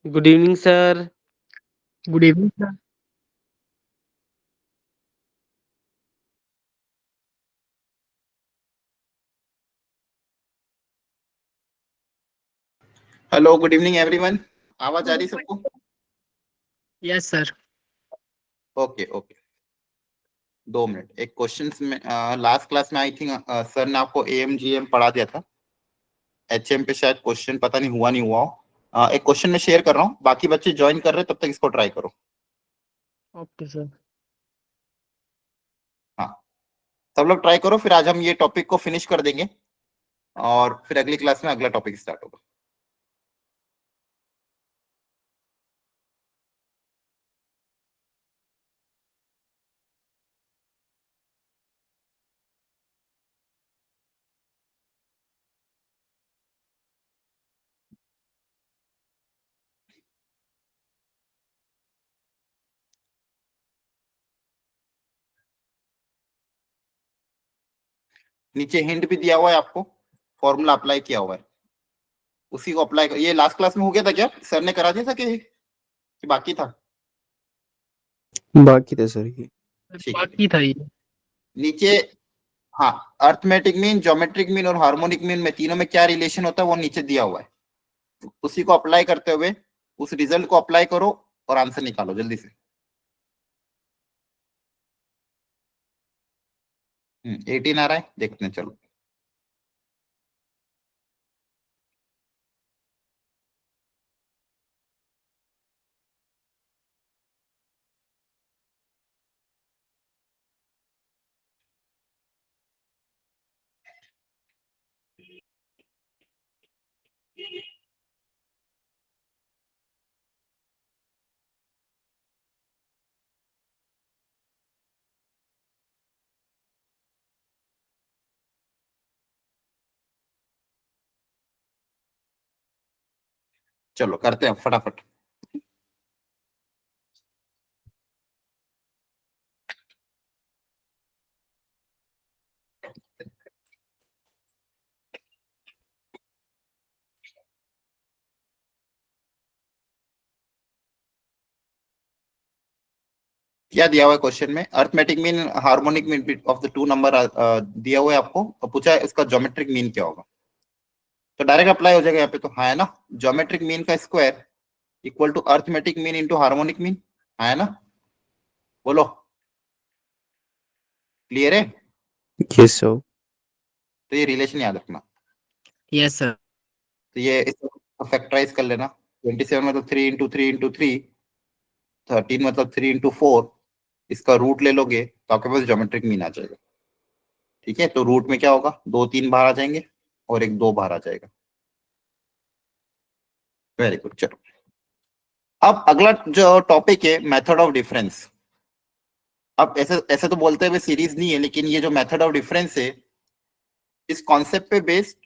Good evening sir. Good evening sir. Hello, good evening everyone. आवाज आ रही सबको? Yes sir. Okay okay, 2 minute. एक question में last class में आई थिंक सर ने आपको AMGM पढ़ा दिया था। HM पे शायद क्वेश्चन पता नहीं हुआ नहीं हुआ हो। एक क्वेश्चन में शेयर कर रहा हूँ, बाकी बच्चे ज्वाइन कर रहे हैं, तब तक इसको ट्राई करो। Okay sir. हाँ, सब लोग ट्राई करो, फिर आज हम ये टॉपिक को फिनिश कर देंगे और फिर अगली क्लास में अगला टॉपिक स्टार्ट होगा। नीचे हिंट भी दिया हुआ है आपको, फॉर्मूला अप्लाई किया हुआ है, उसी को अप्लाई कर। ये लास्ट क्लास में हो गया था क्या? सर ने करा दिया था कि बाकी था? बाकी था सर ये। ठीक है, बाकी था ये। नीचे हाँ, अर्थमेटिक मीन, ज्योमेट्रिक मीन और हार्मोनिक मीन में तीनों में क्या रिलेशन होता है वो नीचे दिया हुआ है। उसी को अप्लाई करते हुए उस रिजल्ट को अप्लाई करो और आंसर निकालो जल्दी से। 18 आ रहा है, देखते हैं। चलो चलो करते हैं फटाफट। क्या दिया हुआ है क्वेश्चन में? Arithmetic mean, harmonic mean of the two number दिया हुआ है आपको, और पूछा है इसका ज्योमेट्रिक मीन क्या होगा। तो डायरेक्ट अप्लाई हो जाएगा यहाँ पे, तो हाँ है ना। ज्योमेट्रिक मीन का square equal to arithmetic mean into harmonic mean, है ना? बोलो, क्लियर है? Yes sir. तो ये रिलेशन याद रखना। Yes sir. तो ये इसको फैक्टराइज कर लेना। 27 मतलब 3 इंटू 3 इंटू 3, 13 मतलब 3 इंटू 4, इसका रूट ले लोगे तो आपके पास ज्योमेट्रिक मीन आ जाएगा। ठीक है, तो रूट में क्या होगा, 2 3 बाहर आ जाएंगे और एक 2 बाहर आ जाएगा। Very good. चलो अब अगला जो टॉपिक है, मेथड ऑफ डिफरेंस। अब ऐसे ऐसे तो बोलते हुए सीरीज नहीं है, लेकिन ये जो मेथड ऑफ डिफरेंस है, इस कॉन्सेप्ट पे बेस्ड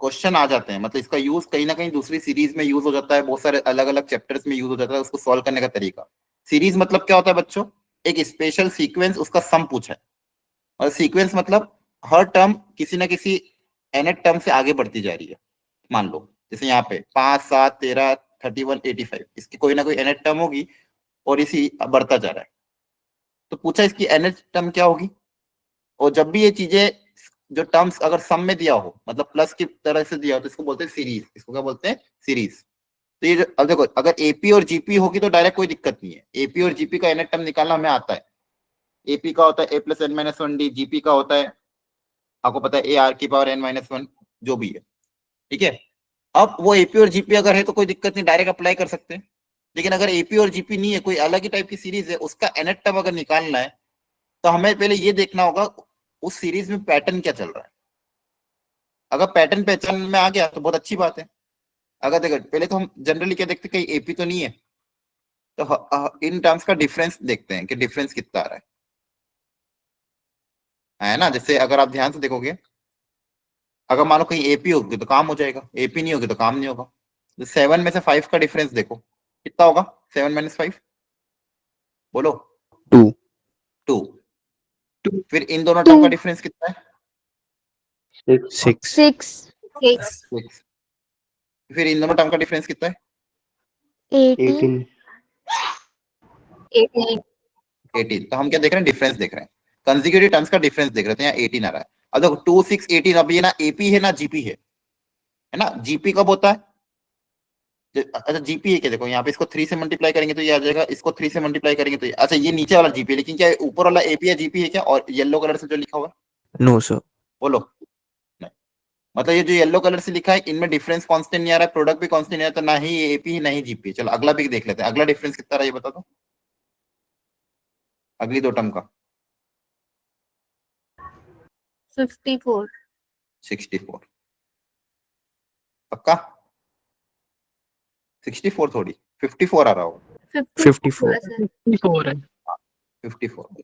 क्वेश्चन आ जाते हैं। मतलब इसका यूज कहीं ना कहीं दूसरी सीरीज में यूज हो जाता है, बहुत सारे अलग अलग चैप्टर्स में यूज हो जाता है। उसको सॉल्व करने का तरीका, सीरीज मतलब क्या होता है बच्चों? एक स्पेशल सीक्वेंस, उसका सम पूछा है। और सीक्वेंस मतलब हर टर्म किसी ना किसी nth टर्म से आगे बढ़ती जा रही है। मान लो जैसे यहाँ पे 5 7 13 31 85, इसकी कोई ना कोई nth टर्म होगी और इसी बढ़ता जा रहा है। तो पूछा इसकी nth टर्म क्या होगी। और जब भी ये चीजें, जो टर्म्स अगर सम में दिया हो, मतलब प्लस की तरह से दिया हो, तो इसको बोलते हैं सीरीज। इसको क्या बोलते हैं? सीरीज। तो ये अब देखो, अगर एपी और जीपी होगी तो डायरेक्ट कोई दिक्कत नहीं है। एपी और जीपी का nth टर्म निकालना हमें आता है। एपी का होता है a+n-1d, जीपी का होता है, आपको पता है, ar⁻n-1, जो भी है। ठीक है, अब वो एपी और जीपी अगर है तो कोई दिक्कत नहीं, डायरेक्ट अप्लाई कर सकते हैं। लेकिन अगर एपी और जीपी नहीं है, कोई अलग ही टाइप की सीरीज है, उसका nth टर्म अगर निकालना है, तो हमें पहले ये देखना होगा उस सीरीज में पैटर्न क्या चल रहा है। अगर पैटर्न पहचान में आ गया तो बहुत अच्छी बात है। अगर देखो, पहले तो हम जनरली क्या देखते हैं, कहीं एपी तो नहीं है, तो इन टर्म्स का डिफरेंस देखते हैं कि डिफरेंस कितना आ रहा है ना। जैसे अगर आप ध्यान से देखोगे, अगर मान लो कहीं एपी होगी तो काम हो जाएगा, एपी नहीं होगी तो काम नहीं होगा। तो 7 में से 5 का डिफरेंस देखो कितना होगा। 7 - 5, बोलो। 2 2। टू। फिर इन दोनों टर्म का डिफरेंस कितना है? 6 6 6 6। फिर इन दोनों टर्म का डिफरेंस कितना है? 18 18। तो हम क्या देख रहे हैं, डिफरेंस देख रहे हैं, कंसेक्यूटिव टर्म्स का डिफरेंस देख रहे हैं। तो यहाँ 18 आ रहा है। अब देखो 2 6 18, अब ये ना एपी है ना जीपी है ना। जीपी कब होता है, अच्छा जीपी है क्या, देखो यहाँ पे इसको 3 से मल्टीप्लाई करेंगे तो ये आ जाएगा, इसको 3 से मल्टीप्लाई करेंगे तो ये, अच्छा ये नीचे वाला जीपी है, लेकिन क्या ऊपर वाला एपी है जीपी है क्या, और येलो कलर से जो लिखा हुआ है No, sir. बोलो। नहीं, मतलब ये जो येलो कलर से लिखा है इनमें डिफरेंस कांस्टेंट नहीं आ रहा है, प्रोडक्ट भी कांस्टेंट नहीं आ रहा, तो ना ही एपी है ना ही जीपी। चलो अगला भी देख लेते हैं, अगला डिफरेंस कितना रहा ये बता दो, अगली दो टर्म का। 54 64 पक्का, 64 थोड़ी 54 आ रहा होगा, 54 सर 54 है। 54।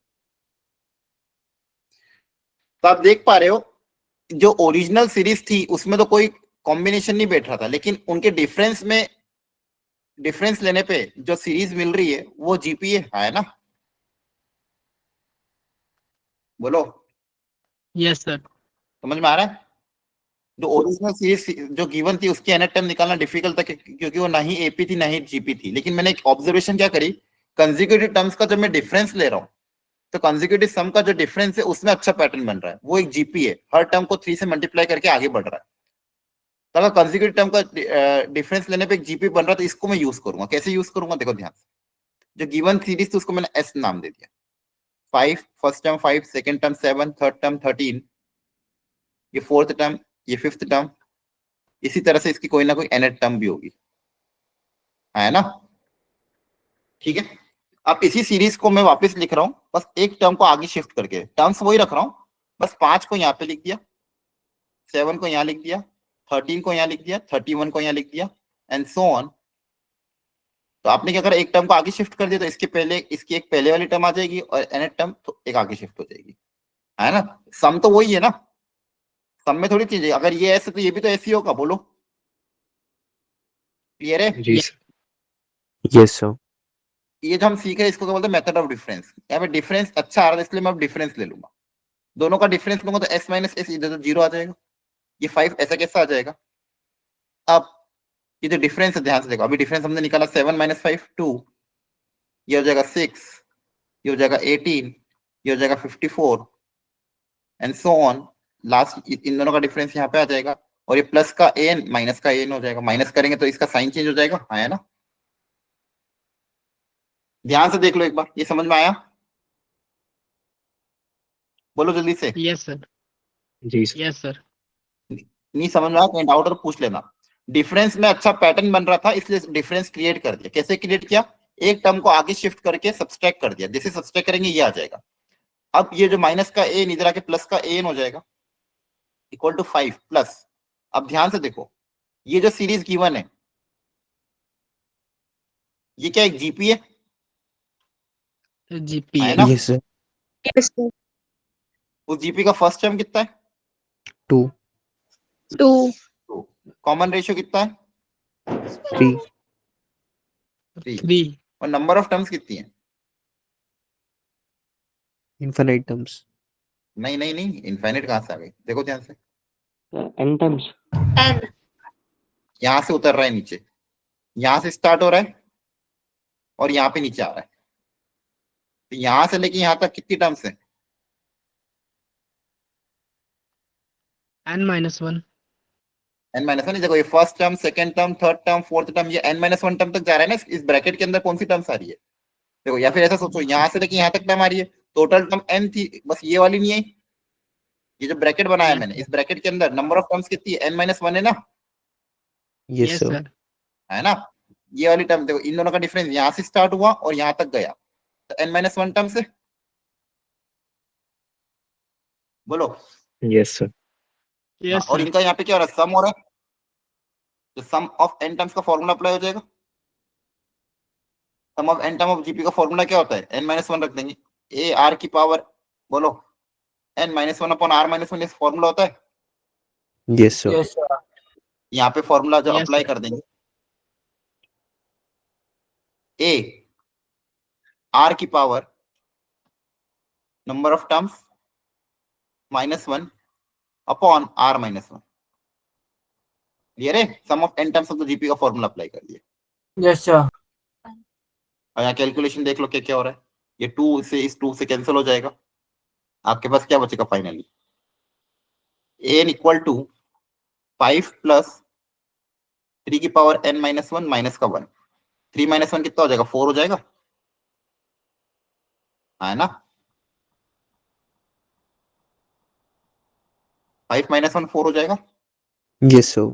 तो आप देख पा रहे हो जो ओरिजिनल सीरीज थी उसमें तो कोई कॉम्बिनेशन नहीं बैठ रहा था, लेकिन उनके डिफरेंस में, डिफरेंस लेने पे जो सीरीज मिल रही है वो जीपीए है ना, बोलो यस सर। समझ में आ रहा है। जो ओरिजिनल सीरीज जो गिवन थी उसकी एनएट टर्म निकालना डिफिकल्ट था, क्योंकि वो ना ही एपी थी ना ही जीपी थी। लेकिन मैंने एक ऑब्जर्वेशन क्या करी, कंसेक्यूटिव टर्म्स का जब मैं डिफरेंस ले रहा हूँ तो कंसेक्यूटिव सम का जो डिफरेंस है उसमें अच्छा पैटर्न बन रहा है, वो एक जीपी है, हर टर्म को 3 से मल्टीप्लाई करके आगे बढ़ रहा है। तो अगर कंसेक्यूटिव टर्म का डिफरेंस लेने पे एक जीपी बन रहा है तो इसको मैं यूज करूंगा। कैसे यूज करूंगा देखो ध्यान से, जो गिवन सीरीज थी उसको मैंने एस नाम दे दिया, 5 first term 5, second term 7, third term 13, ये फोर्थ टर्म, ये फिफ्थ टर्म, इसी तरह से इसकी कोई ना कोई एनएट टर्म भी होगी, है ना। ठीक है, अब इसी सीरीज को मैं वापस लिख रहा हूं, बस एक टर्म को आगे शिफ्ट करके, टर्म्स वही रख रहा हूं, बस 5 को यहाँ पे लिख दिया, 7 को यहाँ लिख दिया, 13 को यहाँ लिख दिया, 31 को यहाँ लिख दिया, एंड सो ऑन। तो आपने क्या करा, एक टर्म को आगे शिफ्ट कर दिया तो इसके पहले, इसकी एक पहले वाली टर्म आ जाएगी और एनएट टर्म तो एक आगे शिफ्ट हो जाएगी, है ना। सम तो वही है ना, सम में थोड़ी चीज है, अगर ये ऐसे तो ये भी तो ऐसे ही होगा, बोलो क्लियर है। जी सर। Yes, sir. ये जो हम सीख रहे हैं इसको क्या बोलते हैं, मेथड ऑफ डिफरेंस। यहाँ पे डिफरेंस अच्छा आ रहा है इसलिए मैं अब डिफरेंस ले लूंगा, दोनों का डिफरेंस लूंगा तो एस माइनस एस, इधर तो जीरो आ जाएगा, ये 5 ऐसा कैसा आ जाएगा। अब ये जो डिफरेंस है ध्यान से देखो, अभी डिफरेंस हमने निकाला 7 माइनस 5 2, ये हो जाएगा 6, ये हो जाएगा 18, ये हो जाएगा 54 and so on. Last in दोनों का डिफरेंस यहाँ पे आ जाएगा, और ये प्लस का एन माइनस का एन हो जाएगा, माइनस करेंगे तो इसका साइन चेंज हो जाएगा, है ना। ध्यान से देख लो एक बार, ये समझ में आया, बोलो जल्दी से। Yes sir. जी सर। Yes sir. नहीं समझ में आया कहीं डाउट और पूछ लेना। डिफरेंस में अच्छा पैटर्न बन रहा था इसलिए डिफरेंस क्रिएट कर दिया। कैसे क्रिएट किया, एक टर्म को आगे शिफ्ट करके सब्सट्रैक्ट कर दिया, जैसे सब्सट्रैक्ट करेंगे ये आ जाएगा। अब ये जो माइनस का एन इधर आके प्लस का एन हो जाएगा, इक्वल टू 5 प्लस। अब ध्यान से देखो, ये जो सीरीज गिवन है ये क्या एक जीपी है जीपी है। ना। Yes, sir. यस सर उस जीपी का फर्स्ट टर्म कितना है, 2, 2 कॉमन रेशियो कितना है 3, 3, 3। और नंबर ऑफ टर्म्स कितनी है। infinite terms. नहीं नहीं नहीं, इनफाइनाइट कहां से आ गई, देखो ध्यान से, N times. एन यहां से उतर रहा है नीचे, यहां से स्टार्ट हो रहा है और यहाँ पे नीचे आ रहा है, तो यहां से लेके यहां तक कितनी टर्म्स है, n-1। n minus one. देखो ये first term, second term, third term, fourth term, ये n माइनस वन टर्म तक जा रहा है ना। इस ब्रैकेट के अंदर कौन सी टर्म्स आ रही है, देखो, या फिर ऐसा सोचो यहाँ से लेके यहाँ तक टर्म आ रही है, टोटल टर्म n थी, बस ये वाली नहीं आई। ये जो ब्रैकेट बनाया मैंने, इस ब्रैकेट के अंदर नंबर ऑफ टर्म्स कितनी है, n माइनस वन है ना, Yes, यस sir. सर। है ना। ये वाली टर्म देखो, इन दोनों का डिफरेंस यहाँ से स्टार्ट हुआ और यहाँ तक गया, तो n माइनस वन टर्म से, बोलो। Yes, sir. यस और सर। इनका यहाँ पे क्या हो रहा है, सम हो रहा है, तो सम ऑफ n टर्म्स का फॉर्मूला अप्लाई हो जाएगा। Sum of n term of GP का फॉर्मूला क्या होता है, n माइनस वन रख देंगे, ए आर की पावर, बोलो, n minus one upon R minus one, formula होता है। Yes, sir. यहाँ पे फॉर्मूला जो Yes, अप्लाई sir. कर देंगे, ए आर की power number of terms minus one upon R minus one, clear है। Sum of n terms of the GP का फॉर्मूला अप्लाई कर दिया। Yes sir. और यहाँ कैलकुलेशन देख लो क्या क्या हो रहा है, ये 2 से इस 2 से कैंसिल हो जाएगा, आपके पास क्या बचेगा finally, n equal to 5 plus 3 की पावर n माइनस 1 माइनस का 1, 3 माइनस 1 कितना हो जाएगा, 4 हो जाएगा, है ना, 5 माइनस 1 4 हो जाएगा, Yes, sir.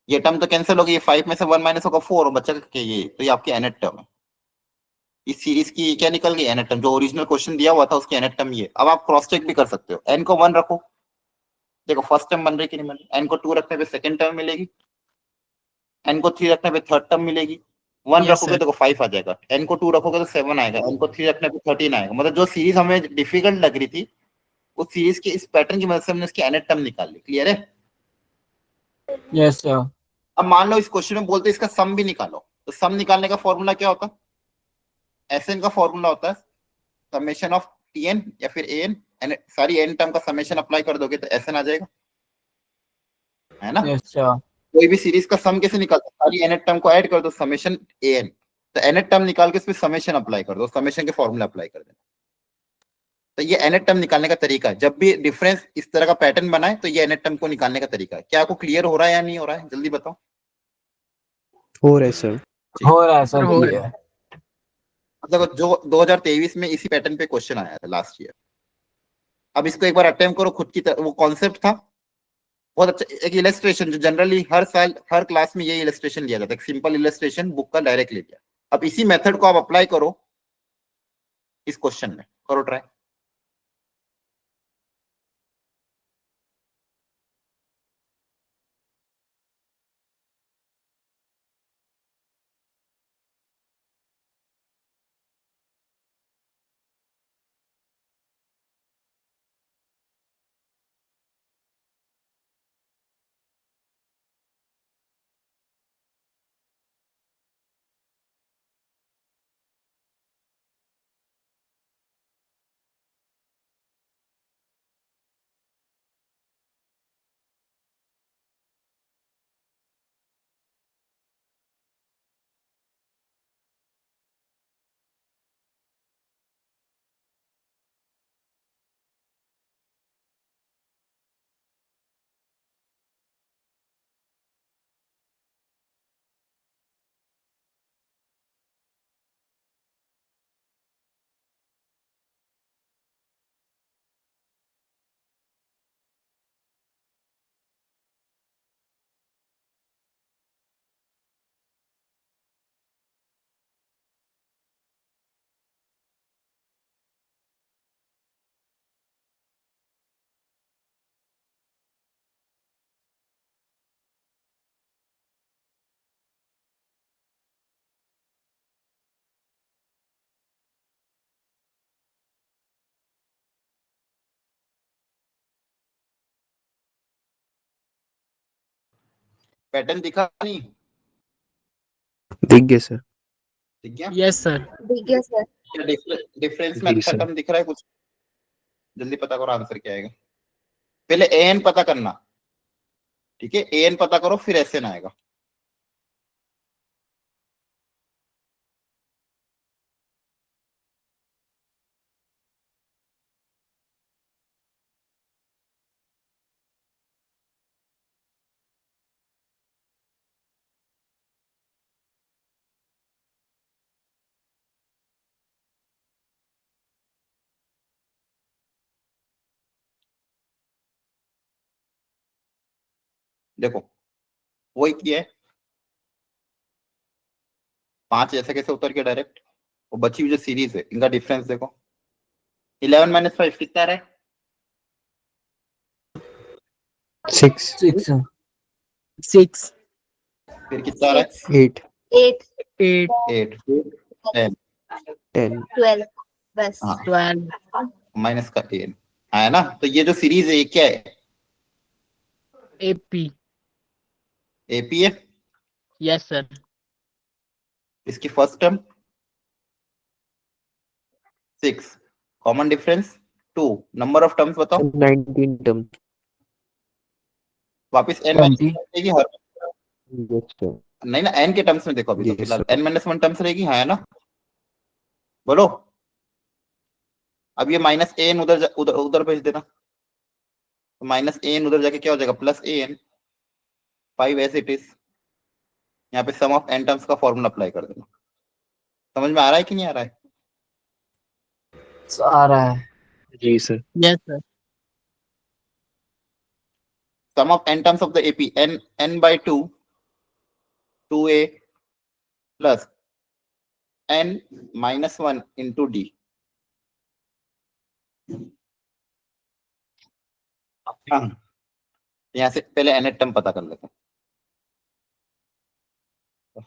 ये टर्म तो कैंसिल हो गई, 5 में से 1 माइनस होगा 4 और बचा क्या, ये तो ये आपकी nth टर्म है, इस सीरीज की क्या निकल गई nth टर्म, जो ओरिजिनल क्वेश्चन दिया हुआ था उसकी nth टर्म ये। अब आप क्रॉस चेक भी कर सकते हो, n को 1 रखो, देखो फर्स्ट टर्म बन रही कि नहीं बन रही, n को 2 रखने पे सेकंड टर्म मिलेगी, n को 3 रखने पे थर्ड टर्म मिलेगी, 1 Yes, रखोगे sir. तो 5 आ जाएगा, n को 2 रखोगे तो 7 आएगा, n को 3 रखने पे 13 आएगा, मतलब जो सीरीज हमें डिफिकल्ट लग रही थी उस सीरीज के इस पैटर्न की मदद से हमने उसकी nth टर्म निकाल ली। क्लियर है? Yes sir. अब मान लो इस क्वेश्चन में बोलते इसका सम भी निकालो, तो सम निकालने का फॉर्मूला क्या होता है, Sn का फॉर्मूला होता है समेशन ऑफ Tn या फिर An, सारी n टर्म का समेशन अप्लाई कर दोगे तो Sn आ जाएगा, है ना। Yes sir. कोई भी सीरीज का सम कैसे निकालते हैं, सारी nth टर्म को ऐड कर दो, समेशन An, तो nth टर्म निकाल के उस पर समेशन अप्लाई कर दो, समेशन के फॉर्मूला अप्लाई कर देना। तो ये nth टर्म निकालने का तरीका है, जब भी डिफरेंस इस तरह का पैटर्न बनाए तो ये nth टर्म को निकालने का तरीका है। क्या आपको क्लियर हो रहा है या नहीं हो रहा है, जल्दी बताओ। हो रहा है सर। हो रहा है सर, हो क्लियर। मतलब जो 2023 में इसी पैटर्न पे क्वेश्चन आया था लास्ट ईयर, अब इसको एक बार अटेम्प्ट करो खुद की वो कॉन्सेप्ट था बहुत अच्छा, एक इलस्ट्रेशन जो जनरली हर साल हर क्लास में ये इलस्ट्रेशन लिया जाता है, एक सिंपल इलस्ट्रेशन बुक का डायरेक्ट ले लिया। अब इसी मेथड को आप अप्लाई करो इस क्वेश्चन में, करो ट्राई। पैटर्न दिखा नहीं, दिख गया सर। दिख गया? Yes, sir. ठीक है सर। डिफरेंस में जी, अच्छा सर। टर्म दिख रहा है कुछ, जल्दी पता करो आंसर क्या आएगा। पहले an पता करना, ठीक है, an पता करो फिर Sn आएगा। देखो वही किया है, 5 ऐसे कैसे उतर के डायरेक्ट, वो बची हुई जो सीरीज है इनका डिफरेंस देखो, 11 माइनस 5 कितना रहा है, 6, 6 6, फिर कितना रहा 6, 8, 8, 8, है, 8, 10, 10, 12 बस। हाँ 12, माइनस का n है ना। तो ये जो सीरीज है ये क्या है, AP. एपी है, Yes, sir. इसकी first term 6, common difference 2, number of terms बताओ, 19 terms. वापस n 20। माइनस हर Yes, sir. नहीं ना, एन के टर्म्स में देखो अभी तो Yes, फिलहाल sir. N minus one terms रहेगी, हाँ है ना, बोलो। अब ये माइनस ए एन उधर उधर उधर भेज देना, तो माइनस ए एन उधर जाके क्या हो जाएगा, plus a n, 5 as it is. यहाँ पे सम ऑफ एन टर्म्स का फॉर्मूला अप्लाई कर देना। समझ में आ रहा है कि नहीं आ रहा है? आ रहा है। जी sir. Yes, sir. Sum of n terms of the AP, n by 2, 2a plus n minus 1 into d. यहाँ से पहले n टर्म पता कर लेते हैं।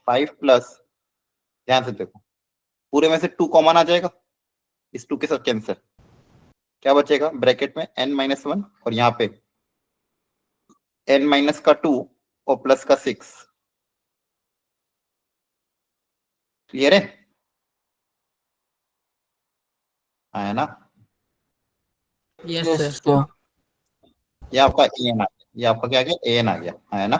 5 प्लस, ध्यान से देखो, पूरे में से 2 कॉमन आ जाएगा, इस 2 के साथ कैंसिल, क्या बचेगा ब्रैकेट में n माइनस 1 और यहाँ पे n माइनस का 2 और प्लस का 6। क्लियर है? है ना? Yes, Yes, sir. sir. ये आपका an आ गया, ये आपका क्या आ गया, an आ गया, है ना?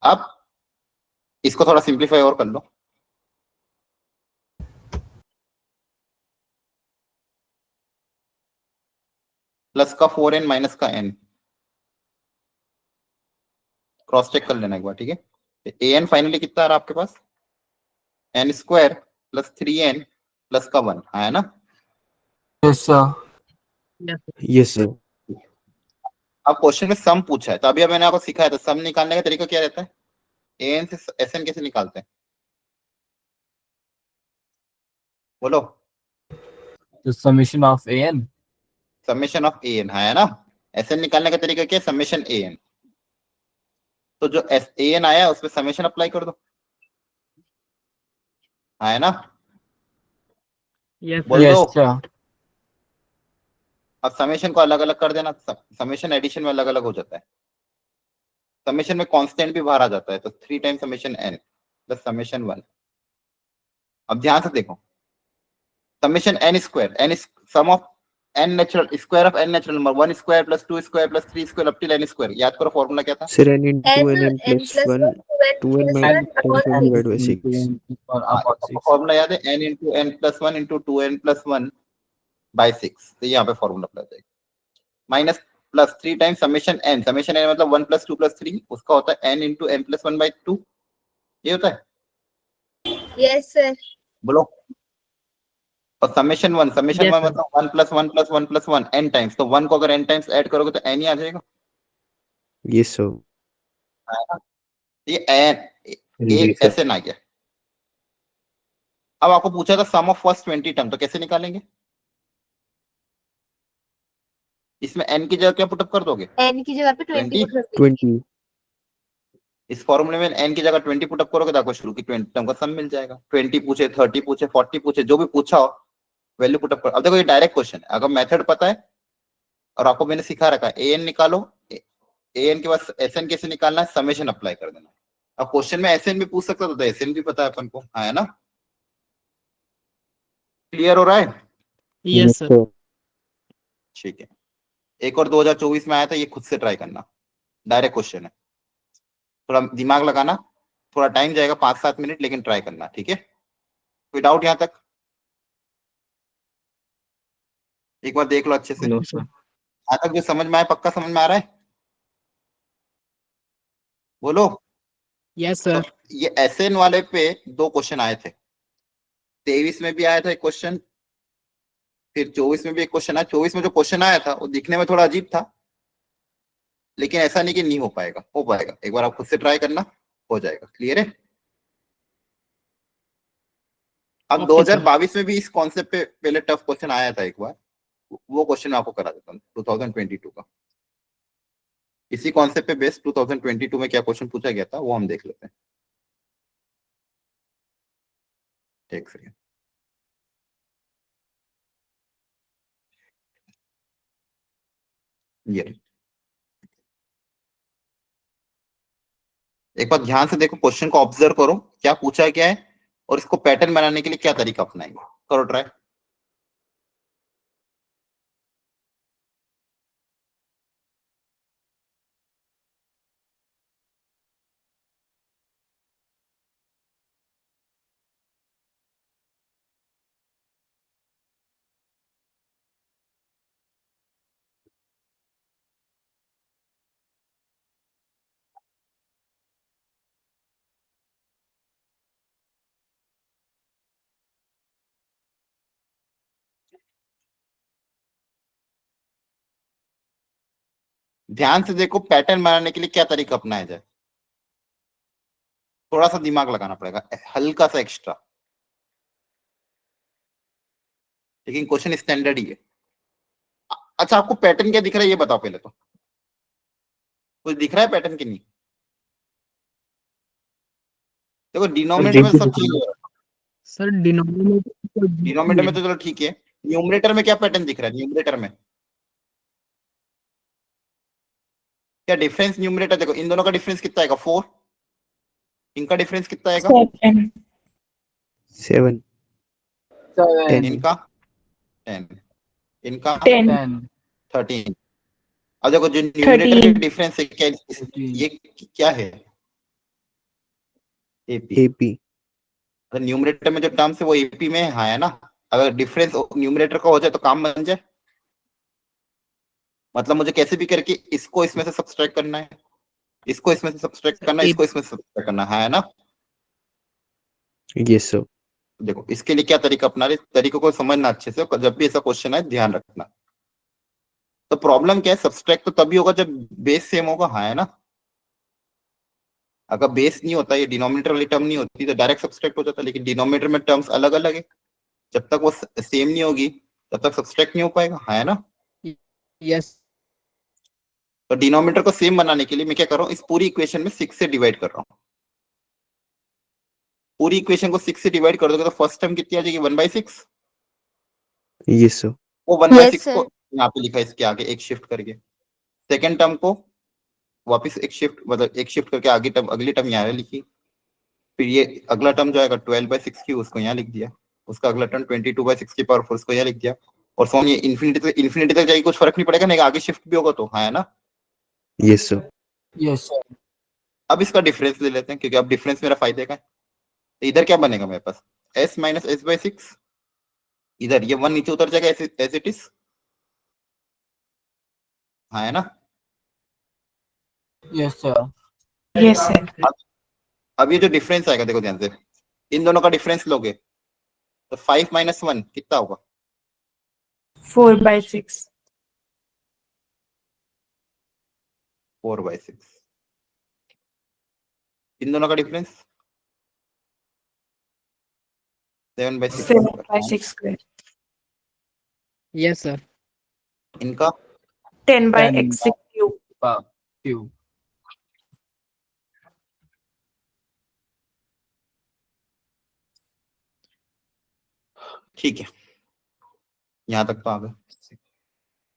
अब इसको थोड़ा सिंप्लीफाई और कर लो। प्लस का 4n माइनस का n, क्रॉस चेक कर लेना एक बार, ठीक है? ए एन फाइनली कितना आ रहा है आपके पास, N square plus 3n plus का 1, है ना? Yes, sir. Yes, sir. Yes, sir. अब क्वेश्चन में सम पूछा है, तो अभी मैंने आपको सिखाया था सम निकालने का तरीका क्या रहता है, ए एन से एस एन कैसे निकालते हैं, बोलो। The summation of an. Summation of a n, है ना? एस एन निकालने का तरीका क्या है, समेशन ए एन। तो जो एस ए एन आया उस पर समेशन अप्लाई कर दो, है ना? Yes, sir. बोल Yes, दो। sir. अब समेशन को अलग अलग कर देना, समेशन एडिशन में अलग अलग हो जाता है, समेशन में कांस्टेंट भी बाहर आ जाता है, तो 3 time summation n plus summation 1। अब ध्यान से देखो, summation n square, n sum of n natural square of n natural number, 1 square plus 2 square plus 3 square up till n square. याद करो फॉर्मूला क्या था, Sir, n into n n n plus plus 1, 1 2n plus minus 1 upon 10 6. divided by 6. About 6. Formula याद है, n into n plus 1 into 2n plus 1 by 6, तो यहाँ पे formula apply जाएगा। Minus plus 3 time summation n मतलब 1 plus 2 plus 3, उसका होता है n into n plus 1 by 2, ये होता है, Yes, sir. बोलो। और समेशन 1 Yes, sir. मतलब 1 plus 1 plus 1 plus 1 n times, तो 1 को अगर एन टाइम्स ऐड करोगे तो एन ही आ जाएगा, Yes, sir. ये एन जी एक सर. एसएन आ गया। अब आपको पूछा था सम ऑफ फर्स्ट 20 टर्म, तो कैसे निकालेंगे, इसमें n की जगह क्या पुटअप कर दोगे, n की जगह पे 20 20? put कर दीजिए। 20. इस फॉर्मूले में n की जगह 20 पुटअप करोगे तो आपको शुरू की 20 टर्म का सम मिल जाएगा। 20 पूछे, 30 पूछे, 40 पूछे, जो भी पूछा हो वैल्यू पुटअप करो। अब देखो ये डायरेक्ट क्वेश्चन है, अगर मेथड पता है और आपको मैंने सिखा रखा है, an निकालो, an के बाद sn कैसे निकालना है, समेशन अप्लाई कर देना। अब क्वेश्चन में sn भी पूछ सकता था, तो sn भी पता है अपन को, है ना? क्लियर हो रहा है? Yes, sir. ठीक है। एक और 2024 में आया था, ये खुद से ट्राई करना, डायरेक्ट क्वेश्चन है, थोड़ा दिमाग लगाना, थोड़ा टाइम जाएगा 5-7 मिनट, लेकिन ट्राई करना, ठीक है? कोई डाउट यहां तक? एक बार देख लो अच्छे से, No, sir. यहां तक जो समझ में आया, पक्का समझ में आ रहा है, बोलो। Yes, तो sir. ये एसएन वाले पे 2 क्वेश्चन आए थे, 23 में भी आया था एक क्वेश्चन, फिर 24 में भी एक क्वेश्चन आया। 24 में जो क्वेश्चन आया था वो दिखने में थोड़ा अजीब था, लेकिन ऐसा नहीं कि नहीं हो पाएगा, हो पाएगा, एक बार आप खुद से ट्राई करना, हो जाएगा। क्लियर है? अब Okay, sir. 2022 में भी इस कॉन्सेप्ट पे पहले टफ क्वेश्चन आया था एक बार, वो क्वेश्चन मैं आपको करा देता हूँ 2022 का, इसी कॉन्सेप्ट पे बेस्ड 2022 में क्या क्वेश्चन पूछा गया था वो हम देख लेते हैं। एक सेकेंड, ये एक बार ध्यान से देखो, क्वेश्चन को ऑब्जर्व करो, क्या पूछा गया है और इसको पैटर्न बनाने के लिए क्या तरीका अपनाएंगे, करो ट्राई। ध्यान से देखो, पैटर्न बनाने के लिए क्या तरीका अपनाया जाए, थोड़ा सा दिमाग लगाना पड़ेगा, हल्का सा एक्स्ट्रा, लेकिन क्वेश्चन स्टैंडर्ड ही है। अच्छा, आपको पैटर्न क्या दिख रहा है ये बताओ पहले तो, कुछ दिख रहा है पैटर्न की नहीं? देखो डिनोमिनेटर में सब चीज, सर डिनोमिनेटर डिनोमिनेटर में तो चलो ठीक है, न्यूमरेटर में क्या पैटर्न दिख रहा है? न्यूमरेटर में क्या डिफरेंस? न्यूमरेटर देखो, इन दोनों का डिफरेंस कितना आएगा? 4। इनका डिफरेंस कितना आएगा? 7 7 इनका 10, इनका 10 13। अब देखो जो न्यूमरेटर के डिफरेंस है क्या, ये क्या है? एपी। AP अगर न्यूमरेटर में जो टर्म्स है वो एपी में है ना, अगर डिफरेंस न्यूमरेटर का हो जाए तो काम बन जाए। मतलब मुझे कैसे भी करके इसको इसमें से सब्सट्रैक्ट करना है, इसको इसमें से सब्सट्रैक्ट करना है, इसको इसमें से सब्सट्रैक्ट करना है ना। yes sir देखो इसके लिए क्या तरीका अपना रहे, तरीकों को समझना अच्छे से, जब भी ऐसा क्वेश्चन है ध्यान रखना। तो प्रॉब्लम क्या है, सब्सट्रैक्ट तो तभी होगा जब बेस सेम होगा, है ना। अगर बेस नहीं होता, ये डिनोमिनेटर वाली टर्म नहीं होती तो डायरेक्ट सब्सट्रैक्ट हो जाता, लेकिन डिनोमिनेटर में टर्म्स अलग अलग है, जब तक वो सेम नहीं होगी तब तक सब्सट्रैक्ट नहीं हो पाएगा, है ना। यस तो डिनोमिनेटर को सेम बनाने के लिए मैं क्या कर रहा हूँ, इस पूरी इक्वेशन में 6 से डिवाइड कर रहा हूँ। पूरी इक्वेशन को 6 से डिवाइड कर दोगे तो फर्स्ट टर्म कितनी आ जाएगी? 1/6। yes sir वो 1/6 Yes, sir. को यहाँ पे लिखा है इसके आगे एक शिफ्ट करके, सेकेंड टर्म को वापस एक शिफ्ट, मतलब एक शिफ्ट करके आगे टर्म, अगली टर्म यहाँ लिखी, फिर ये अगला टर्म जो आएगा 12/6 की, उसको यहाँ लिख दिया, उसका अगला टर्म 22/6 की पावर 4 उसको यहाँ लिख दिया, और सोन ये इन्फिनिटी तक जाएगी, कुछ फर्क नहीं पड़ेगा, नहीं आगे शिफ्ट भी होगा तो, है ना। yes sir yes sir अब इसका डिफरेंस ले लेते हैं, क्योंकि अब डिफरेंस मेरा फायदे का है। तो इधर क्या बनेगा मेरे पास? s माइनस s/6, इधर ये 1 नीचे उतर जाएगा एज इट इज, है ना। yes sir Yes, sir. अब ये जो डिफरेंस आएगा, देखो ध्यान से, इन दोनों का डिफरेंस लोगे तो 5 - 1 कितना होगा? 4/6. 4/6। इन दोनों का डिफरेंस 7/6। 7/6 square. यस सर इनका 10/x cube. cube ठीक है, यहां तक तो आ गए,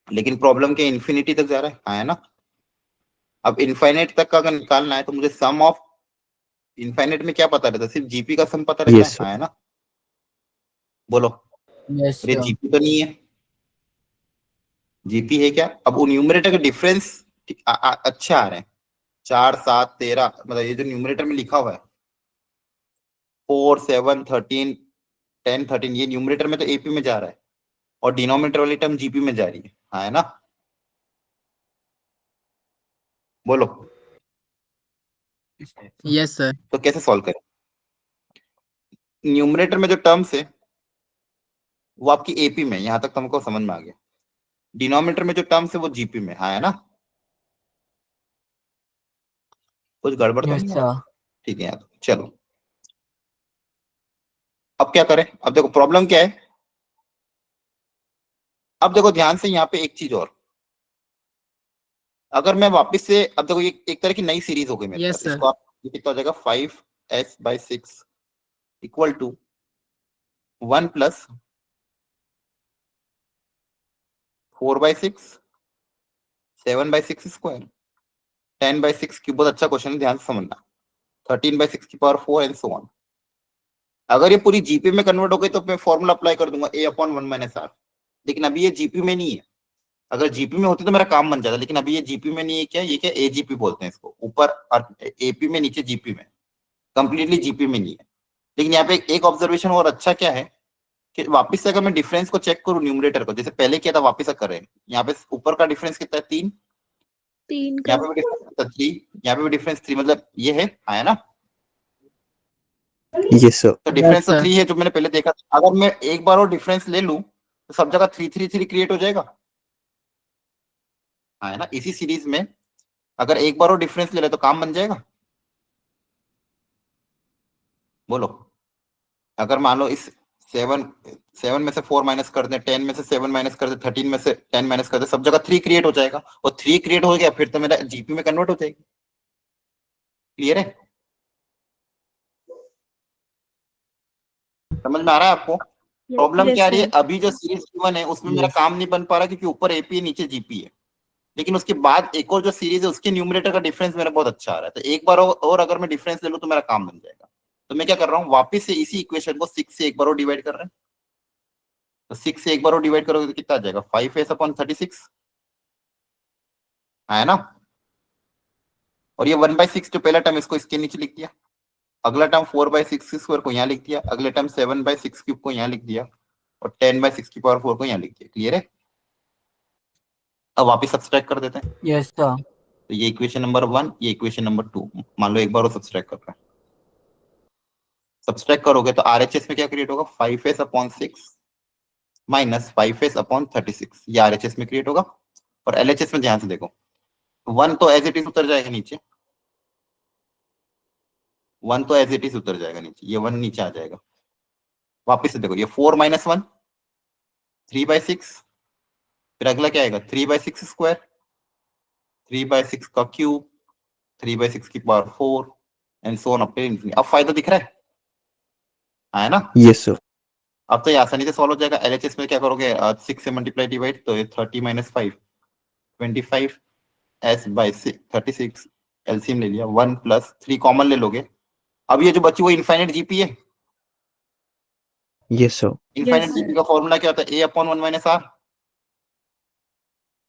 लेकिन प्रॉब्लम क्या, इन्फिनिटी तक जा रहा है ना। अब इनफाइनाइट तक का अगर निकालना है तो मुझे सम ऑफ इनफाइनाइट में क्या पता रहता है? सिर्फ जीपी का सम पता रहता Yes, sir. है ना। बोलो, yes अरे sir जीपी तो नहीं है, जीपी है क्या? अब वो न्यूमरेटर का डिफरेंस अच्छे आ रहे हैं, 4, 7, 13, मतलब ये जो न्यूमरेटर में लिखा हुआ है 4, 7, 13, 10, 13, ये न्यूमरेटर में तो एपी में जा रहा है, और डिनोमिनेटर वाली टर्म जीपी में जा रही है ना। बोलो, यस सर तो कैसे सॉल्व करें? न्यूमरेटर में जो टर्म्स है वो आपकी एपी में, यहां तक तुमको समझ में आ गया। डिनोमिनेटर में जो टर्म्स है वो जीपी में, है ना। कुछ गड़बड़ तो yes नहीं है? sir ठीक है यार, चलो अब क्या करें। अब देखो प्रॉब्लम क्या है, अब देखो ध्यान से यहाँ पे एक चीज और, अगर मैं वापस से, अब देखो ये एक तरह की नई सीरीज हो गई मेरे Yes, पास, sir. इसको आप, ये कितना हो जाएगा? 5s/6 इक्वल टू 1 + 4/6, 7/6 स्क्वायर, 10/6 की। बहुत अच्छा क्वेश्चन है, ध्यान से समझना। 13/6 की पावर 4 एंड सो ऑन। अगर ये पूरी जीपी में कन्वर्ट हो गई तो मैं फॉर्मूला अप्लाई कर दूंगा a/1 - r, लेकिन अभी ये जीपी में नहीं है। अगर जीपी में होती तो मेरा काम बन जाता, लेकिन अभी ये जीपी में नहीं है। क्या ये, क्या एजीपी बोलते हैं इसको, ऊपर एपी में, नीचे जीपी में, कंप्लीटली जीपी में नहीं है। लेकिन यहाँ पे एक ऑब्जर्वेशन और अच्छा क्या है कि वापस से अगर मैं डिफरेंस को चेक करूं न्यूमरेटर को, जैसे पहले किया था वापस से करें, यहाँ पे ऊपर का डिफरेंस कितना है? 3, 3 यहाँ पे भी डिफरेंस 3, यहाँ पे भी डिफरेंस 3, मतलब ये है ना। yes sir तो डिफरेंस तो sir. 3 है जो मैंने पहले देखा था। अगर मैं एक बार और डिफरेंस ले लूं तो सब जगह 3 3 3 क्रिएट हो जाएगा। है ना, इसी सीरीज में अगर एक बार वो डिफरेंस ले ले तो काम बन जाएगा। बोलो, अगर मान लो इस 7 में से 4 माइनस कर दे, 10 में से 7 माइनस कर दे, 13 में से 10 माइनस कर दे, सब जगह 3 क्रिएट हो जाएगा, और 3 क्रिएट हो गया फिर तो मेरा जीपी में कन्वर्ट हो जाएगी। क्लियर है? समझ में आ रहा है आपको? प्रॉब्लम क्या आ रही है, अभी जो सीरीज गिवन है उसमें मेरा काम नहीं बन पा रहा क्योंकि ऊपर एपी है नीचे जीपी है, लेकिन उसके बाद एक और जो सीरीज है उसके न्यूमरेटर का डिफरेंस मेरा बहुत अच्छा आ रहा है, तो एक बार और अगर मैं डिफरेंस ले लूं तो मेरा काम बन जाएगा। तो मैं क्या कर रहा हूँ, वापस से इसी इक्वेशन को 6 से एक बार और डिवाइड कर रहे हैं, तो 6 से एक बार और डिवाइड करोगे तो कितना आ जाएगा, 5s/36 है ना। और ये 1/6 जो पहला टर्म इसको इसके नीचे लिख दिया, अगला टर्म 4/6² को यहाँ लिख दिया, अगले टर्म 7/6³ को यहाँ लिख दिया, और 10/6⁴ को यहाँ लिख दिया। क्लियर है? अब वापिस सब्सट्रैक्ट कर देते हैं। Yes, sir. तो ये इक्वेशन नंबर 1, ये इक्वेशन नंबर 2, मान लो एक बार वो सब्सट्रैक्ट कर रहा है, सब्सट्रैक्ट करोगे तो आरएचएस में क्या क्रिएट होगा, 5s/6 माइनस 5s/36, ये आरएचएस में क्रिएट होगा। और एलएचएस में ध्यान से देखो, 1 तो एज इट इज उतर जाएगा नीचे, 1 तो एज इट इज उतर जाएगा नीचे, ये 1 नीचे आ जाएगा। वापिस से देखो, ये 4 - 1 3/6, फिर अगला क्या आएगा 3/6², 3/6 का क्यूब, 3/6⁴ and so on up to infinity. अब फायदा दिख रहा है ना? Yes, sir. अब तो ये आसानी से सॉल्व हो जाएगा। एलएचएस में क्या करोगे, 6 से मल्टीप्लाई डिवाइड, तो ये 30 - 5 25 s/36, एलसीएम ले लिया, 1 + 3 कॉमन ले लोगे। अब ये जो बची वो इनफाइनाइट जीपी है। Yes, sir. Infinite Yes, GP का फॉर्मूला क्या होता है, a/1 - r।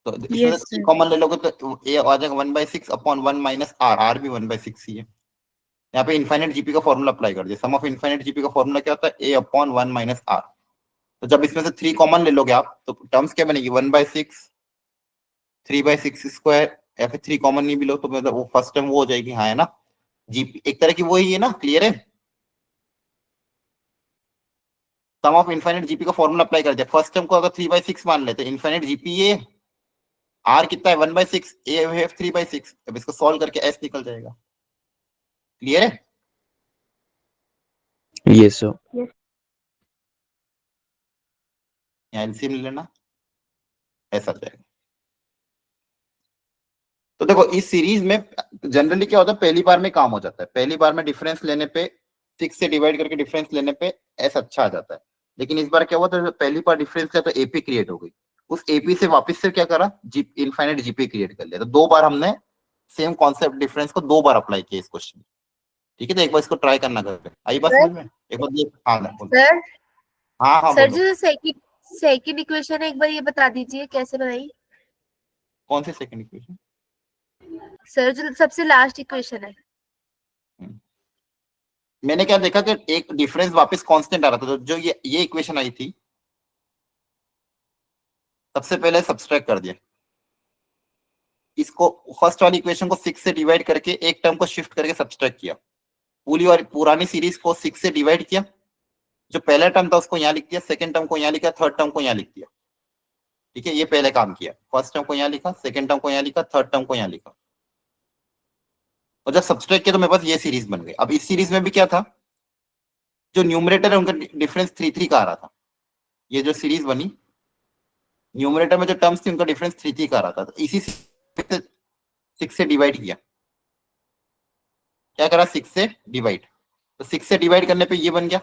तो इसमें Yes, से sir. कॉमन ले लोगे तो a आ जाएगा 1/6/1 - r, r भी 1/6 ही है। यहाँ पे इनफाइनाइट जीपी का फॉर्मूला अप्लाई कर दिया। सम ऑफ इनफाइनाइट जीपी का फॉर्मूला क्या होता है, a/1 - r। तो जब इसमें से 3 कॉमन ले लोगे आप तो टर्म्स क्या बनेगी, 1/6, 3/6², या फिर 3 कॉमन नहीं भी लो तो मतलब वो फर्स्ट टर्म वो हो जाएगी, हाँ है ना, जीपी एक तरह की वो ही है ना। क्लियर है? सम ऑफ इनफाइनाइट जीपी का फॉर्मूला अप्लाई कर दिया। फर्स्ट टर्म को अगर 3/6 मान लेते, इनफाइनाइट जीपी ये r कितना है 1/6, a है 3/6। अब इसको सॉल्व करके s निकल जाएगा। क्लियर है? Yes, sir. यहाँ एलसीएम ले लेना, ऐसा जाएगा। तो देखो इस सीरीज में जनरली क्या होता है, पहली बार में काम हो जाता है, पहली बार में डिफरेंस लेने पे 6 से डिवाइड करके डिफरेंस लेने पे ऐसा अच्छा आ जाता है। लेकिन इस बार क्या हुआ, तो पहली बार डिफरेंस किया तो एपी क्रिएट हो गई, उस एपी से वापस से क्या करा, इनफाइनाइट जीपी क्रिएट कर लिया। तो 2 बार हमने सेम कॉन्सेप्ट डिफरेंस को 2 बार अप्लाई किया इस क्वेश्चन में। ठीक है, तो एक बार इसको ट्राई करना कर, आई बात समझ में? एक बार देख, हाँ सर हाँ सर बोलो। जो सेकंड इक्वेशन है एक बार ये बता दीजिए कैसे बनाई। कौन सी सेकंड इक्वेशन? सर जो सबसे लास्ट इक्वेशन है। मैंने क्या देखा कि एक डिफरेंस वापस कांस्टेंट आ रहा था, तो जो ये इक्वेशन आई थी सबसे पहले सब्सट्रैक्ट कर दिया इसको, फर्स्ट वाली इक्वेशन को 6 से डिवाइड करके एक टर्म को शिफ्ट करके सब्सट्रैक्ट किया, पूरी और पुरानी सीरीज को 6 से डिवाइड किया, जो पहला टर्म था उसको यहाँ लिख दिया, सेकंड टर्म को यहाँ लिखा, थर्ड टर्म को यहाँ लिख दिया। ठीक है, ये पहले काम किया, फर्स्ट टर्म को यहाँ लिखा, सेकंड टर्म को यहाँ लिखा, थर्ड टर्म को यहाँ लिखा, और जब सब्सट्रैक्ट किया तो मेरे पास ये सीरीज बन गई। अब इस सीरीज में भी क्या था, जो न्यूमरेटर है उनका डिफरेंस 3 का आ रहा था। ये जो सीरीज बनी, न्यूमरेटर में जो टर्म्स थी उनका डिफरेंस 3 का आ रहा था, तो इसी 6 से डिवाइड किया, क्या करा 6 से डिवाइड, तो 6 से डिवाइड करने पे ये बन गया,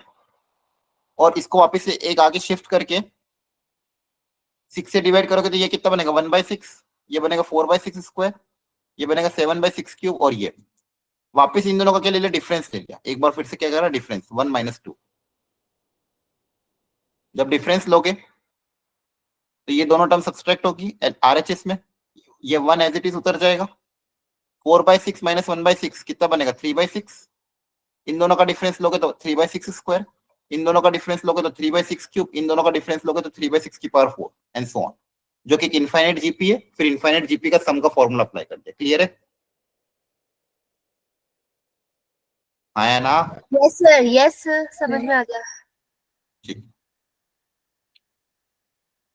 और इसको वापस से एक आगे शिफ्ट करके 6 से डिवाइड करोगे तो ये कितना बनेगा 1/6, ये बनेगा 4/6², ये बनेगा 7/6³, और ये वापस इन दोनों का क्या ले लिया, डिफरेंस ले लिया। एक बार फिर से क्या करा, डिफरेंस 1 - 2। जब डिफरेंस लोगे तो ये दोनों टर्म सब्सट्रैक्ट होगी आरएचएस में, ये 1 एज इट इज उतर जाएगा, 4/6 - 1/6 कितना बनेगा 3/6। इन दोनों का डिफरेंस लोगे तो 3/6², इन दोनों का डिफरेंस लोगे तो 3/6³, इन दोनों का डिफरेंस लोगे तो 3/6⁴ एंड सो ऑन, जो कि इनफाइनाइट जीपी है। फिर इनफाइनाइट जीपी का सम का फॉर्मूला अप्लाई कर दिया। क्लियर है? आया ना? यस सर, यस समझ में आ गया। ठीक,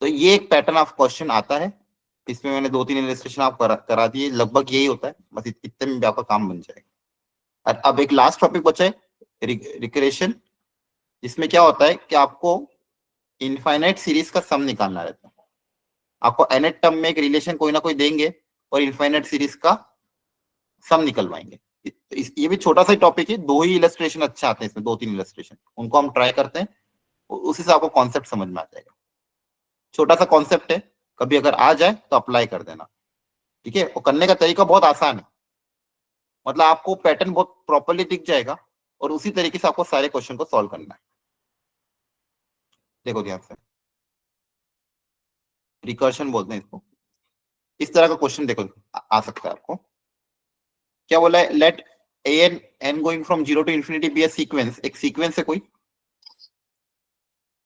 तो ये एक पैटर्न ऑफ क्वेश्चन आता है इसमें मैंने 2-3 इलस्ट्रेशन आप करा दिए, लगभग यही होता है, बस इतने में भी आपका काम बन जाएगा। अब एक लास्ट टॉपिक बचा है, रिकरेशन, जिसमें क्या होता है कि आपको इनफाइनाइट सीरीज का सम निकालना रहता है। आपको nth टर्म में एक रिलेशन कोई ना कोई देंगे और इनफाइनाइट सीरीज का सम निकलवाएंगे। ये भी छोटा सा टॉपिक है, 2 ही इलस्ट्रेशन अच्छे आते हैं इसमें, 2-3 इलस्ट्रेशन, उनको हम ट्राई करते हैं, उसी से आपको कॉन्सेप्ट समझ में आ जाएगा। छोटा सा कॉन्सेप्ट है, कभी अगर आ जाए तो अप्लाई कर देना, ठीक है। और करने का तरीका बहुत आसान है, मतलब आपको पैटर्न बहुत प्रॉपर्ली दिख जाएगा और उसी तरीके से आपको सारे क्वेश्चन को सॉल्व करना है। देखो ध्यान से, रिकर्शन बोलते हैं इसको। इस तरह का क्वेश्चन देखो आ सकता है आपको। क्या बोला है, let n going from 0 to infinity be a sequence, एक सीक्वेंस है कोई,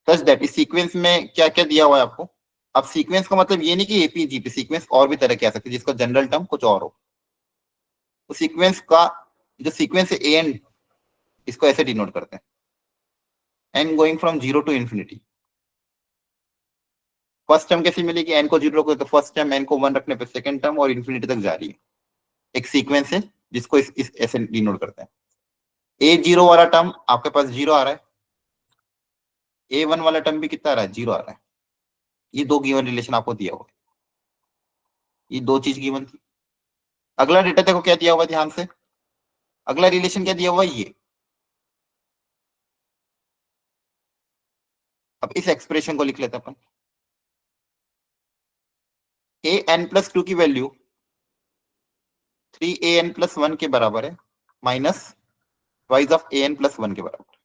सच दैट इस सीक्वेंस में क्या क्या दिया हुआ है आपको। अब सीक्वेंस का मतलब ये नहीं कि एपी जीपी, सीक्वेंस और भी तरह के आ सकते हैं जिसका जनरल टर्म कुछ और हो। तो सीक्वेंस का जो सीक्वेंस है एन, इसको ऐसे डिनोट करते हैं, n going from 0 to infinity. First term कैसे मिलेगी, n को 0 रखो तो फर्स्ट टर्म, n को 1 रखने पे सेकंड टर्म, और इंफिनिटी तक जा रही है। एक सीक्वेंस है जिसको इस ऐसे डिनोट करते हैं। a0 वाला टर्म आपके पास 0 आ रहा है, a1 वाला टर्म भी कितना आ रहा है, 0 आ रहा है। ये 2 गिवन रिलेशन आपको दिया हुआ है, ये 2 चीज गिवन थी। अगला डेटा देखो क्या दिया हुआ है, ध्यान से, अगला रिलेशन क्या दिया हुआ है, ये। अब इस एक्सप्रेशन को लिख लेते हैं अपन, an+2 की वैल्यू 3an+1 के बराबर है, माइनस वाइज ऑफ an+1 के बराबर,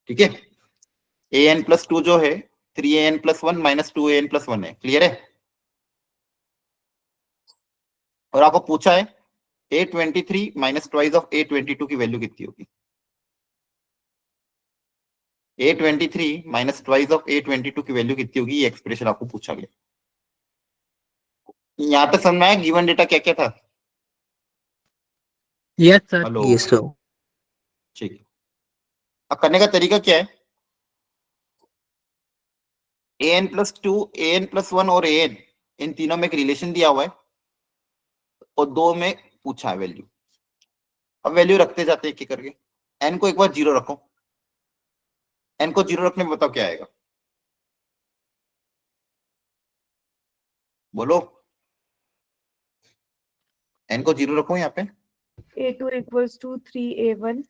ठीक है। an+2 जो है 3an+1 माइनस 2an+1 है, क्लियर है। और आपको पूछा है a23 minus twice of a22 की वैल्यू कितनी होगी। a23 minus twice of a22 की वैल्यू कितनी होगी, ये एक्सप्रेशन आपको पूछा गया। यहाँ पे समझ में आया गिवन डेटा क्या क्या था। Yes sir. Hello, Yes, sir. ठीक है। अब करने का तरीका क्या है, an+2, an+1 और an, इन तीनों में एक रिलेशन दिया हुआ है और 2 में पूछा है वैल्यू। अब वैल्यू रखते जाते हैं एक एक करके। n को एक बार 0 रखो, n को 0 रखने में बताओ क्या आएगा, बोलो। n को 0 रखो यहाँ पे, A2 equals to 3A1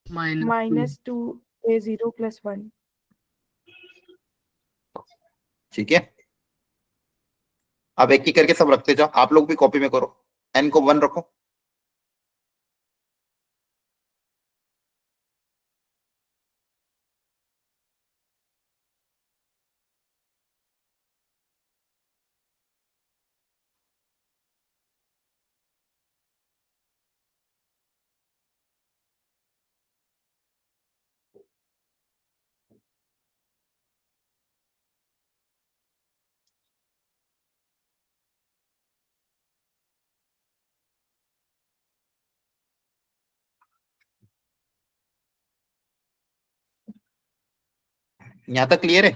minus 2A0 plus 1. ठीक है। अब एक एक करके सब रखते जाओ, आप लोग भी कॉपी में करो। n को 1 रखो, यहाँ तक क्लियर है।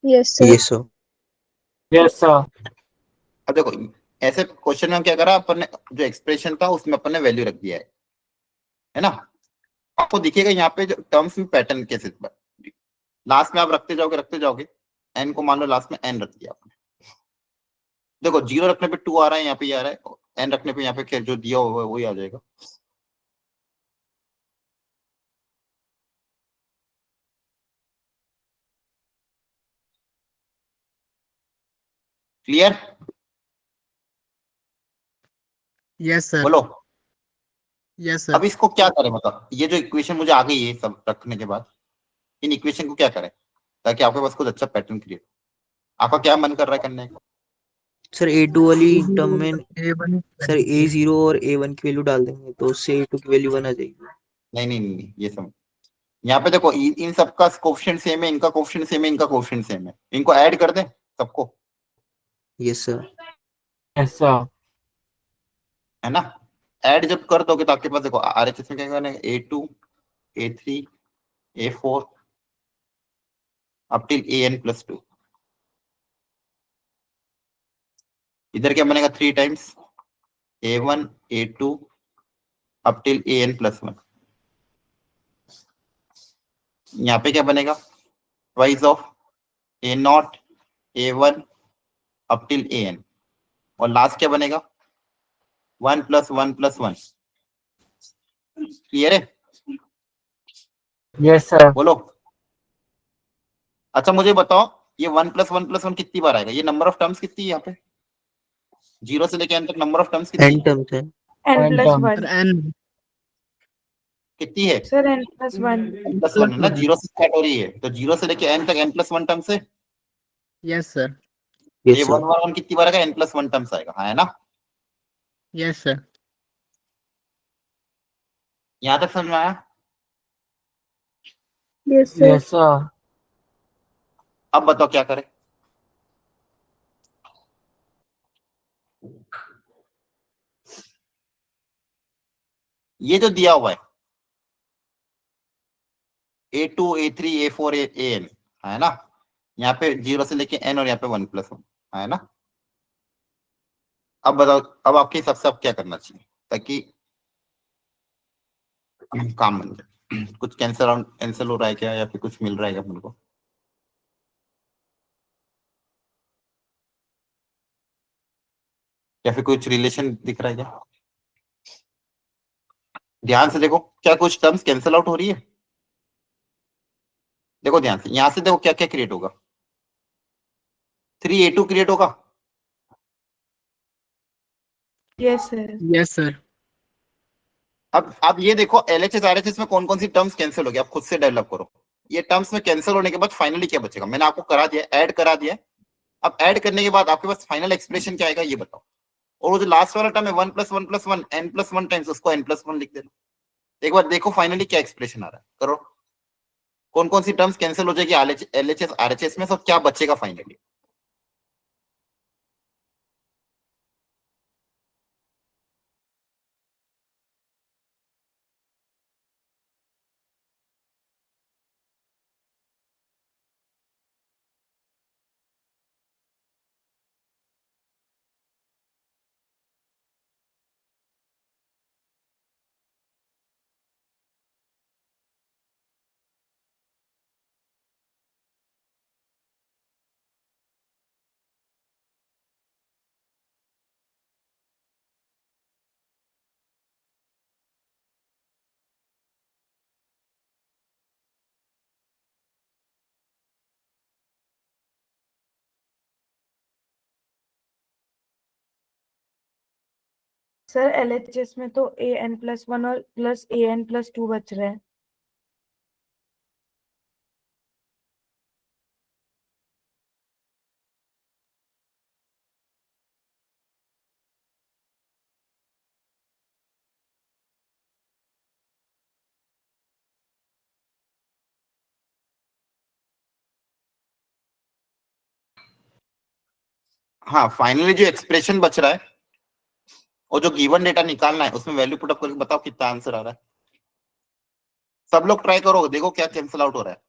Yes, sir. Yes, sir. Yes, sir. अब देखो ऐसे क्वेश्चन में क्या करा अपन ने, जो एक्सप्रेशन था उसमें अपन ने वैल्यू रख दिया है ना। आपको दिखेगा यहाँ पे जो टर्म्स में पैटर्न कैसे, लास्ट में आप रखते जाओगे, n को मान लो लास्ट में n रख दिया आपने। देखो 0 रखने पे 2 आ रहा है, यहाँ पे ये आ रहा है, n रखने पे यहाँ पे जो दिया हुआ है वही आ जाएगा। Clear, yes sir. बोलो। यस अब सर। इसको क्या करें, मतलब ये जो इक्वेशन मुझे आ गई है सब रखने के बाद, इन इक्वेशन को क्या करें ताकि आपके पास कुछ अच्छा पैटर्न क्रिएट। आपका क्या मन कर रहा है करने का। सर A2 वाली टर्म में A1 सर A0 और A1 की वैल्यू डाल देंगे तो उससे A2 की वैल्यू 1 आ जाएगी। नहीं, ये समझ, यहाँ पे देखो इन सबका कोएफिशिएंट सेम है, इनका कोएफिशिएंट सेम है, इनका कोएफिशिएंट सेम है, इनको ऐड कर दें सबको, Yes, sir. Yes, sir. है ना। ऐड जब कर दोगे तो आपके पास देखो RHS में क्या करना है, A2 A3 A4 up till an+2, इधर क्या बनेगा 3 times a1 a2 up till an plus 1। यहाँ पे क्या बनेगा twice of a not a1 up till an, और लास्ट क्या बनेगा 1 प्लस 1 प्लस 1। क्लियर है? Yes, sir. बोलो। अच्छा मुझे बताओ ये 1 प्लस 1 प्लस 1 कितनी बार आएगा? ये नंबर ऑफ टर्म्स कितनी है यहाँ पे? 0 से लेके n तक नंबर ऑफ टर्म्स कितनी n है? terms है। n And, plus um, sir 1. n कितनी है? Sir, n plus 1. n plus 1 है ना, 0 से स्टार्ट हो रही है, तो 0 से लेके n तक n प्लस 1 टर्म्स है। यस सर ये Yes sir। 1 कितनी बार आएगा? n प्लस 1 टर्म्स आएगा, हाँ है ना? यस सर यहाँ तक समझ में आया? Yes, sir. yes, sir. अब बताओ क्या करें? ये जो दिया हुआ है a2 a3 a4 an है ना, यहाँ पे 0 से लेके n और यहाँ पे 1 प्लस 1 है ना। अब बताओ, अब आपके हिसाब से अब क्या करना चाहिए ताकि काम बन जाए? कुछ कैंसिल हो रहा है क्या, या फिर कुछ मिल रहा है क्या मेरे को? या फिर कुछ रिलेशन दिख रहा है क्या? ध्यान से देखो, क्या कुछ टर्म्स कैंसिल आउट हो रही है? देखो ध्यान से, यहां से देखो क्या क्या क्रिएट होगा। 3a2 क्रिएट होगा। Yes, sir. यस सर अब ये देखो LHS RHS में कौन कौन सी टर्म्स कैंसिल हो गई, आप खुद से डेवलप करो। ये टर्म्स में कैंसिल होने के बाद फाइनली क्या बचेगा? मैंने आपको करा दिया, ऐड करा दिया। अब ऐड करने के बाद आपके पास फाइनल एक्सप्रेशन क्या आएगा ये बताओ। और वो जो लास्ट वाला टर्म है 1 plus 1 plus 1 n plus 1 times, उसको n प्लस 1 लिख देना। एक बार देखो फाइनली क्या एक्सप्रेशन आ रहा है, करो। कौन कौन सी टर्म्स कैंसिल हो जाएगी LHS RHS में, सब क्या बचेगा फाइनली? Sir, LHS में तो an plus 1 और plus an plus 2 बच रहे हैं। हाँ फाइनली जो एक्सप्रेशन बच रहा है और जो गिवन डेटा निकालना है उसमें वैल्यू पुट अप करके बताओ कितना आंसर आ रहा है। सब लोग ट्राई करो, देखो क्या कैंसिल आउट हो रहा है।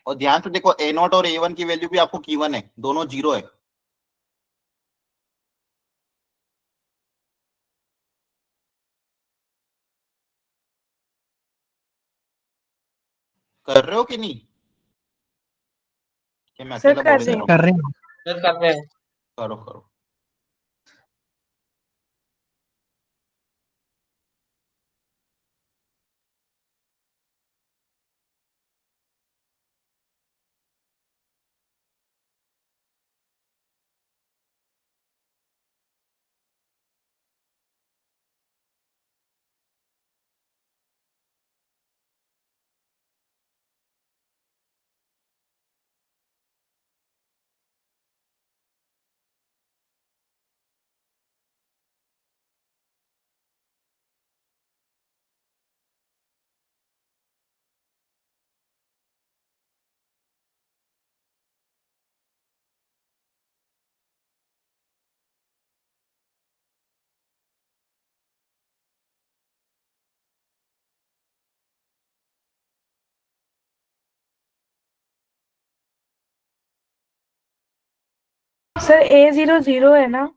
और ध्यान से देखो a0 और a1 की वैल्यू भी आपको गिवन है, दोनों 0 है। कर रहे हो कि नहीं? कि मैं सर अकेला कर बोले रहे जा हैं। रहा हूँ? कर रहे हैं Sir, कर रहे हैं। करो करो। सर A00 है ना?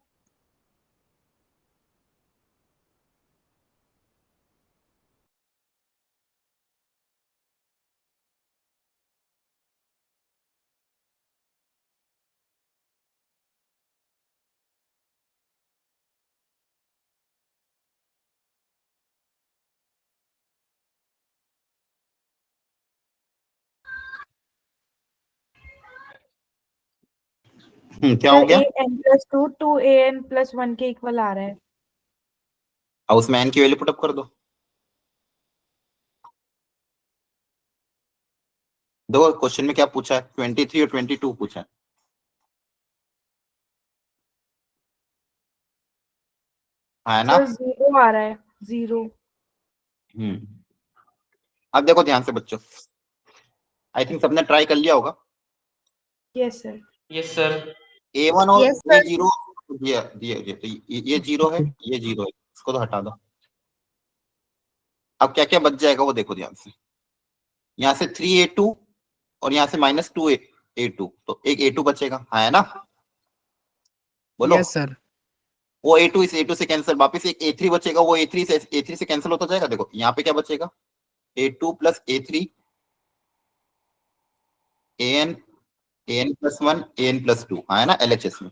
क्या हो सर गया? AN+2 2AN+1 के इक्वल आ रहा है। अब उसमें n की वैल्यू पुटअप कर दो। देखो क्वेश्चन में क्या पूछा है, 23 और 22 पूछा है ना? सर 0 आ रहा है, 0। अब देखो ध्यान से बच्चों, आई थिंक सबने ट्राई कर लिया होगा। Yes sir. Yes sir. A1 और Yes, sir. A0 दिया दिया दिया, तो ये 0 है, ये 0 है, इसको तो हटा दो। अब क्या क्या बच जाएगा वो देखो ध्यान से। यहाँ से 3A2 और यहाँ से -2A2, तो एक A2 बचेगा, है ना? बोलो। Yes, sir. वो A2 इस A2 से कैंसिल, वापस एक A3 बचेगा, वो A3 से कैंसिल होता जाएगा। देखो यहाँ पे क्या बचेगा, A2 + A3 AN+1 AN+2, है ना LHS में।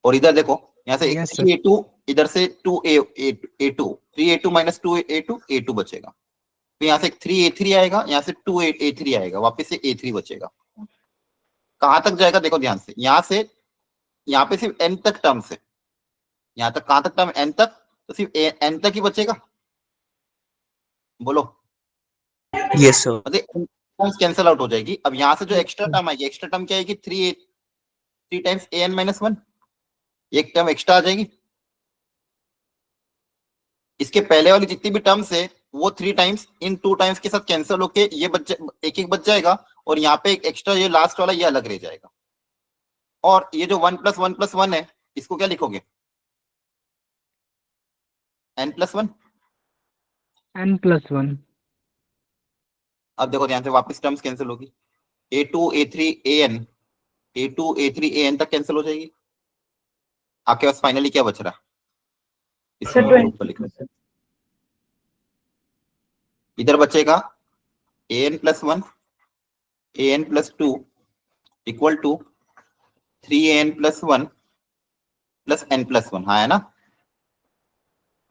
और इधर देखो, यहाँ से Yes, sir. 3A2, इधर से 2A2, 3A2 - 2A2 A2 बचेगा। तो यहाँ से 3A3 आएगा, यहाँ से 2A3 आएगा, वापस से A3 बचेगा। कहां तक जाएगा देखो ध्यान से, यहाँ से यहाँ पे सिर्फ n तक टर्म से, यहाँ तक कहां तक टर्म n तक, तो सिर्फ n तक ही बचेगा। बोलो। Yes, sir. मतलब कैंसिल आउट हो जाएगी। अब यहाँ से जो एक्स्ट्रा टर्म आएगी, एक्स्ट्रा टर्म क्या आएगी, 3 टाइम्स AN-1, एक टर्म एक्स्ट्रा आ जाएगी। इसके पहले वाली जितनी भी टर्म्स है वो 3 टाइम्स इन 2 टाइम्स के साथ कैंसिल होके ये एक एक बच जाएगा, और यहाँ पे एक एक्स्ट्रा ये लास्ट वाला ये अलग रह जाएगा। और ये जो 1 + 1 + 1 है, इसको क्या लिखोगे, n+1। N+1. अब देखो ध्यान से, वापस टर्म्स कैंसिल होगी, A2 A3 AN, A2 A3 AN तक कैंसिल हो जाएगी। आपके पास फाइनली क्या बच रहा है, इसको सर ऊपर लिख रहे, इधर बचेगा AN+1 AN+2 equal to 3AN+1 + n+1, हाँ है ना?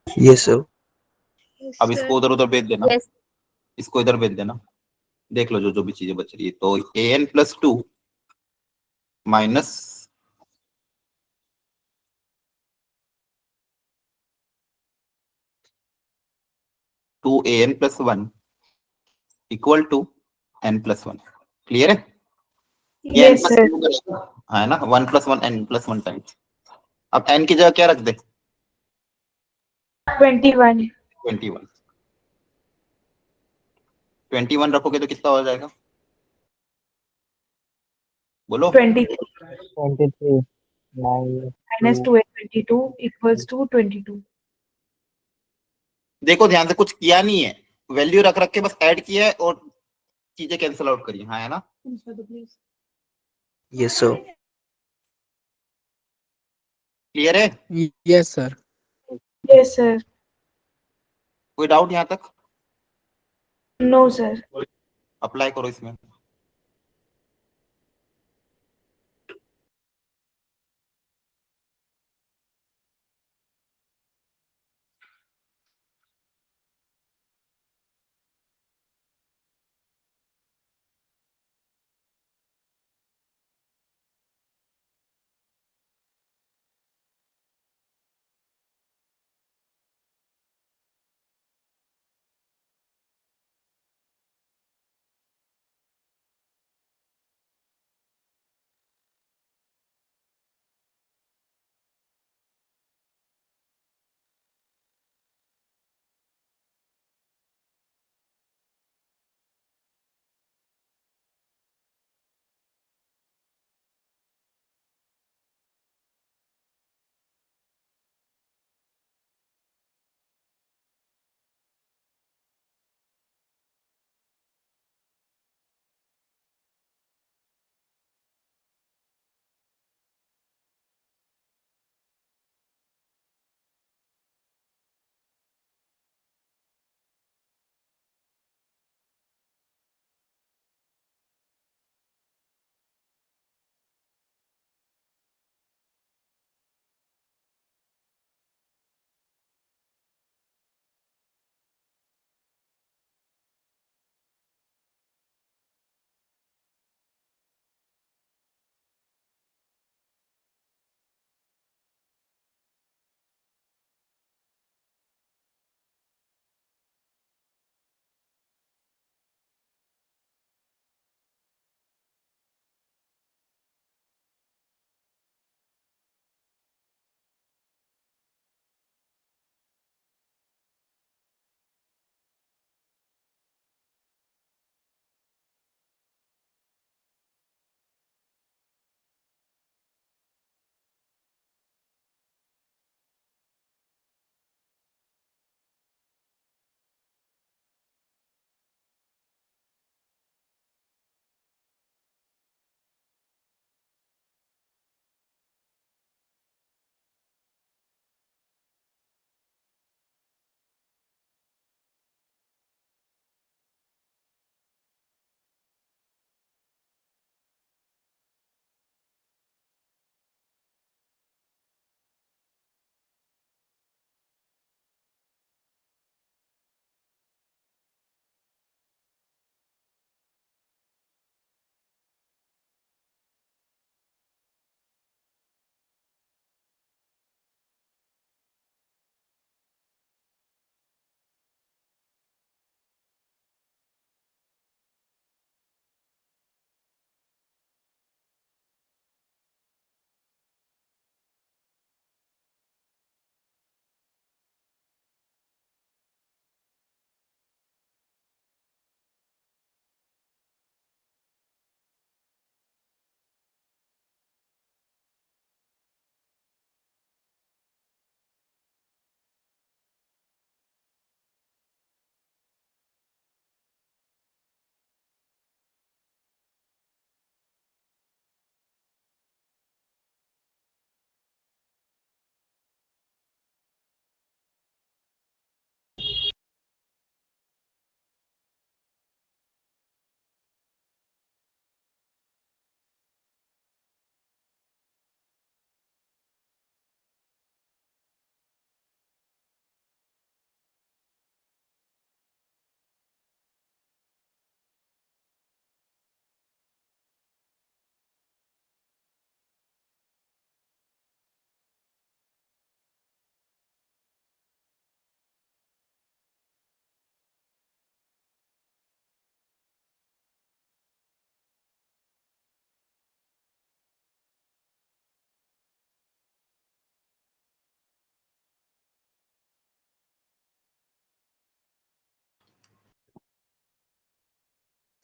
Yes, sir. Yes, अब sir. इसको उधर उधर भेज देना, Yes. इसको इधर भेज देना, देख लो जो जो भी चीजें बच रही है। तो AN+2 minus 2AN+1 equal to n+1। Clear है? ये n यस प्लस सर। 2 बनेगा, है ना? 1 + 1 n+1 टाइम्स। अब n की जगह क्या रख दे, 21। 21। 21 रखोगे तो कितना हो जाएगा, बोलो। 20 23 9 - 2A22 = 22। देखो ध्यान से, कुछ किया नहीं है, वैल्यू रख रख के बस ऐड किया है और चीजें कैंसिल आउट करी, हाँ है ना? Yes, sir. क्लियर है? Yes, sir. Yes sir. कोई डाउट यहाँ तक? No sir. अप्लाई करो इसमें।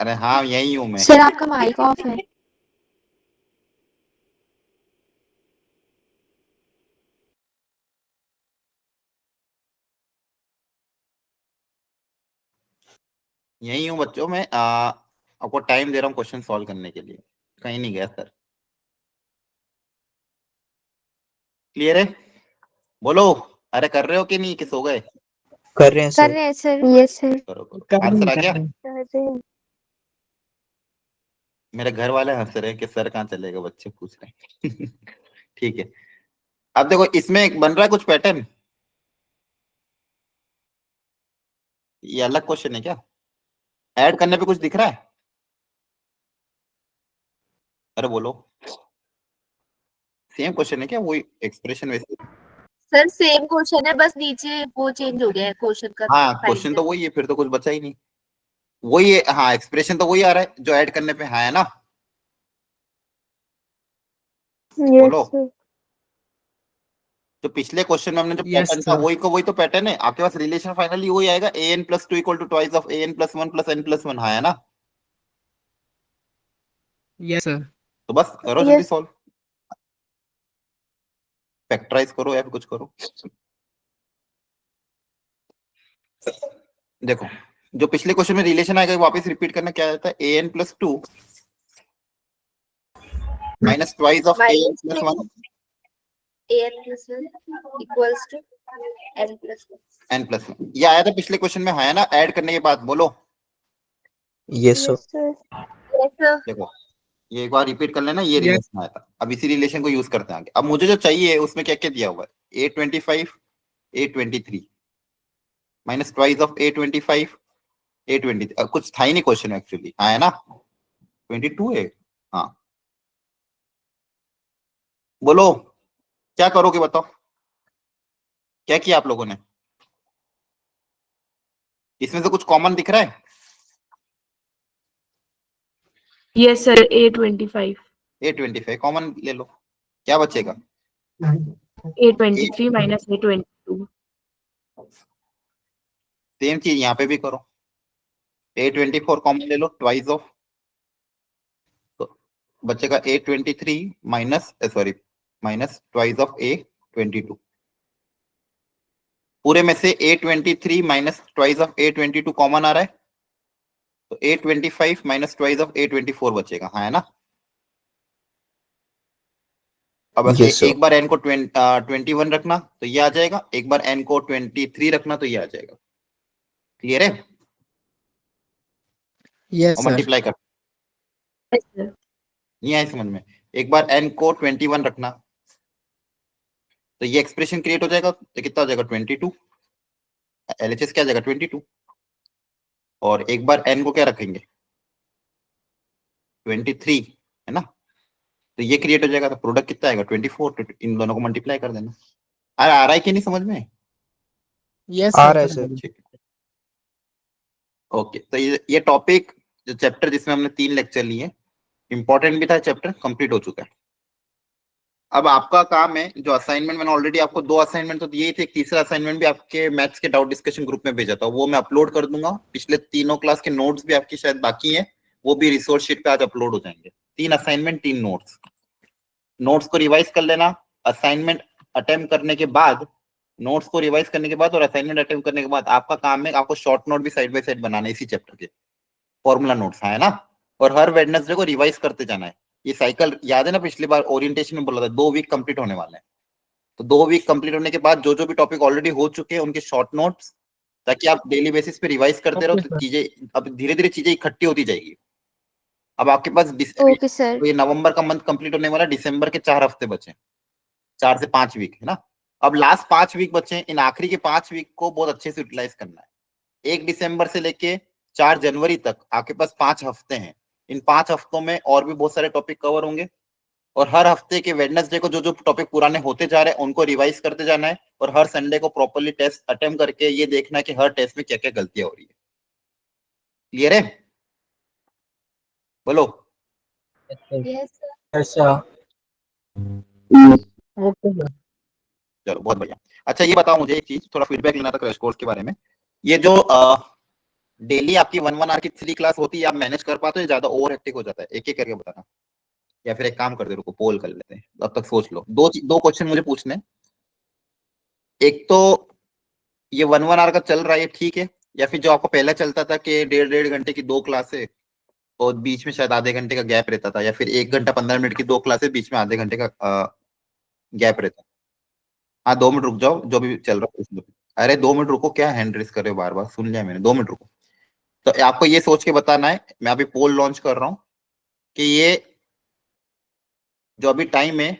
अरे हाँ यही हूँ मैं। सर आपका माइक ऑफ है। यही हूँ बच्चों मैं। आपको टाइम दे रहा हूँ क्वेश्चन सॉल्व करने के लिए, कहीं नहीं गया सर। क्लियर है? बोलो। अरे कर रहे हो कि नहीं, कि सो गए? कर रहे हैं कर सर। रहे हैं सर। Yes sir. करो करो, कर आंसर आ रहे गया? हैं। कर रहे हैं। मेरे घर वाले हंस रहे हैं कि सर कहाँ चलेगा, बच्चे पूछ रहे हैं। ठीक है, अब देखो इसमें एक बन रहा है कुछ पैटर्न। ये अलग क्वेश्चन है क्या? ऐड करने पे कुछ दिख रहा है? अरे बोलो। सेम क्वेश्चन है क्या, वही एक्सप्रेशन वैसे? सर सेम क्वेश्चन है, बस नीचे वो चेंज हो गया है क्वेश्चन का हाँ साइन क्वेश्चन का। तो वही है, फिर तो कुछ बचा ही नहीं। वही है, हाँ एक्सप्रेशन तो वही आ रहा है जो ऐड करने पे हाँ है ना। बोलो। Yes, sir. जो पिछले क्वेश्चन में हमने जो Yes, पैटर्न था sir. वही को वही तो पैटर्न है। आपके पास रिलेशन फाइनली वही आएगा, an+2 equal to twice of an+1 plus n+1, हाँ है ना। Yes, sir. तो बस करो जल्दी Yes. सॉल्व, फैक्टराइज करो या फिर कुछ करो। देखो जो पिछले क्वेश्चन में रिलेशन आएगा वापस रिपीट करना, क्या आता है, an+2 minus twice of an+1 an+1 equals to n+1। n+1। ये आया था पिछले क्वेश्चन में, हाँ है ना, ऐड करने के बाद। बोलो। Yes sir. Yes, sir. Yes sir. देखो ये एक बार रिपीट कर लेना, ये Yes. रिलेशन आया था। अब इसी रिलेशन को यूज करते हैं आगे। अब मुझे जो चाहिए उसमें क्या क्या दिया हुआ है, a25 a23 minus twice of a25 a23। कुछ था ही नहीं क्वेश्चन में एक्चुअली, हाँ है ना, 22 है। हाँ बोलो क्या करोगे बताओ, क्या किया आप लोगों ने? इसमें से कुछ कॉमन दिख रहा है? Yes sir A25 a25 common ले लो, क्या बचेगा? A23 minus A22। सेम चीज यहाँ पे भी करो, a24 कॉमन ले लो, ट्वाइस ऑफ, तो बचेगा a23 minus sorry minus twice of a22। पूरे में से a23 minus twice of a22 common आ रहा है, तो a25 minus twice of a24 बचेगा, हाँ है ना। अब ऐसे Yes, sir. एक बार n को 21 रखना तो ये आ जाएगा, एक बार n को 23 रखना तो ये आ जाएगा। क्लियर है? Yes, और sir. मल्टीप्लाई कर, यस सर। नहीं आए समझ में? एक बार n को 21 रखना तो ये एक्सप्रेशन क्रिएट हो जाएगा, तो कितना हो जाएगा 22, LHS क्या आ जाएगा 22। और एक बार n को क्या रखेंगे 23, है ना, तो ये क्रिएट हो जाएगा, तो प्रोडक्ट कितना आएगा 24। तो इन दोनों को मल्टीप्लाई कर देना। अरे आ रहा है कि नहीं समझ में? Yes, आ sir. रहा है सर। ठीक है, ओके। तो ये टॉपिक जो चैप्टर जिसमें हमने 3 लेक्चर लिए, इंपॉर्टेंट भी था चैप्टर, कंप्लीट हो चुका है। अब आपका काम है, जो असाइनमेंट मैंने ऑलरेडी आपको 2 असाइनमेंट तो दिए थे, एक तीसरा असाइनमेंट भी आपके मैथ्स के डाउट डिस्कशन ग्रुप में भेजा था, वो मैं अपलोड कर दूंगा। पिछले तीनों क्लास के नोट्स भी आपकी शायद बाकी हैं, वो भी रिसोर्स शीट पे आज अपलोड हो जाएंगे। 3 असाइनमेंट 3 नोट्स। नोट्स को रिवाइज कर लेना, असाइनमेंट अटेम्प्ट करने के बाद, नोट्स को रिवाइज करने के बाद और असाइनमेंट अटेम्प्ट करने के बाद आपका काम है आपको शॉर्ट नोट भी साइड बाय साइड बनाना है इसी चैप्टर के, फॉर्मूला नोट्स, है ना। और हर वेडनेसडे को रिवाइज करते जाना है। ये साइकिल याद है ना, पिछली बार ओरिएंटेशन में बोला था 2 वीक कंप्लीट होने वाले हैं, तो 2 वीक कंप्लीट होने के बाद जो जो भी टॉपिक ऑलरेडी हो चुके हैं उनके शॉर्ट नोट्स, ताकि आप डेली बेसिस पे रिवाइज करते रहो, Okay, तो sir. चीजें अब धीरे धीरे चीजें इकट्ठी होती जाएगी। अब आपके पास ओके सर। ये नवंबर का मंथ कंप्लीट होने वाला, दिसंबर के 4 हफ्ते बचे, 4 से 5 वीक, है ना। अब लास्ट 5 वीक बचे, इन आखिरी के 5 वीक को बहुत अच्छे से यूटिलाइज करना है। 1 दिसंबर से लेके 4 जनवरी तक आपके पास 5 हफ्ते हैं। इन 5 हफ्तों में और भी बहुत सारे टॉपिक कवर होंगे, और हर हफ्ते के वेडनेसडे को जो जो टॉपिक पुराने होते जा रहे हैं उनको रिवाइज करते जाना है, और हर संडे को प्रॉपर्ली टेस्ट अटेम्प्ट करके ये देखना है कि हर टेस्ट में क्या क्या गलतियां हो रही है। क्लियर है? बोलो। Yes sir. Yes, sir. Okay, sir. चलो बहुत बढ़िया। अच्छा ये बताओ मुझे एक चीज, थोड़ा फीडबैक लेना था क्रैश कोर्स के बारे में। ये जो डेली आपकी 1 1 आवर की 3 क्लास होती है, आप मैनेज कर पाते हो या ज्यादा ओवर हेक्टिक हो जाता है? एक एक करके बताना, या फिर एक काम करते रुको पोल कर लेते हैं, तब तक सोच लो। दो क्वेश्चन मुझे पूछने। एक तो ये 1 1 आवर का चल रहा है, ये ठीक है? या फिर जो आपको पहले चलता था कि 1.5 1.5 घंटे की 2 क्लासें और बीच में शायद आधे घंटे का गैप रहता था, या फिर 1 घंटा 15 मिनट की 2 क्लासें बीच में आधे घंटे का गैप रहता। हाँ 2 मिनट रुक जाओ, जो भी चल रहा है पूछ लो। अरे 2 मिनट रुको, क्या हैंड रेस कर रहे हो बार बार, सुन लिया मैंने, 2 मिनट रुको। तो आपको ये सोच के बताना है, मैं अभी पोल लॉन्च कर रहा हूँ कि ये जो अभी टाइम है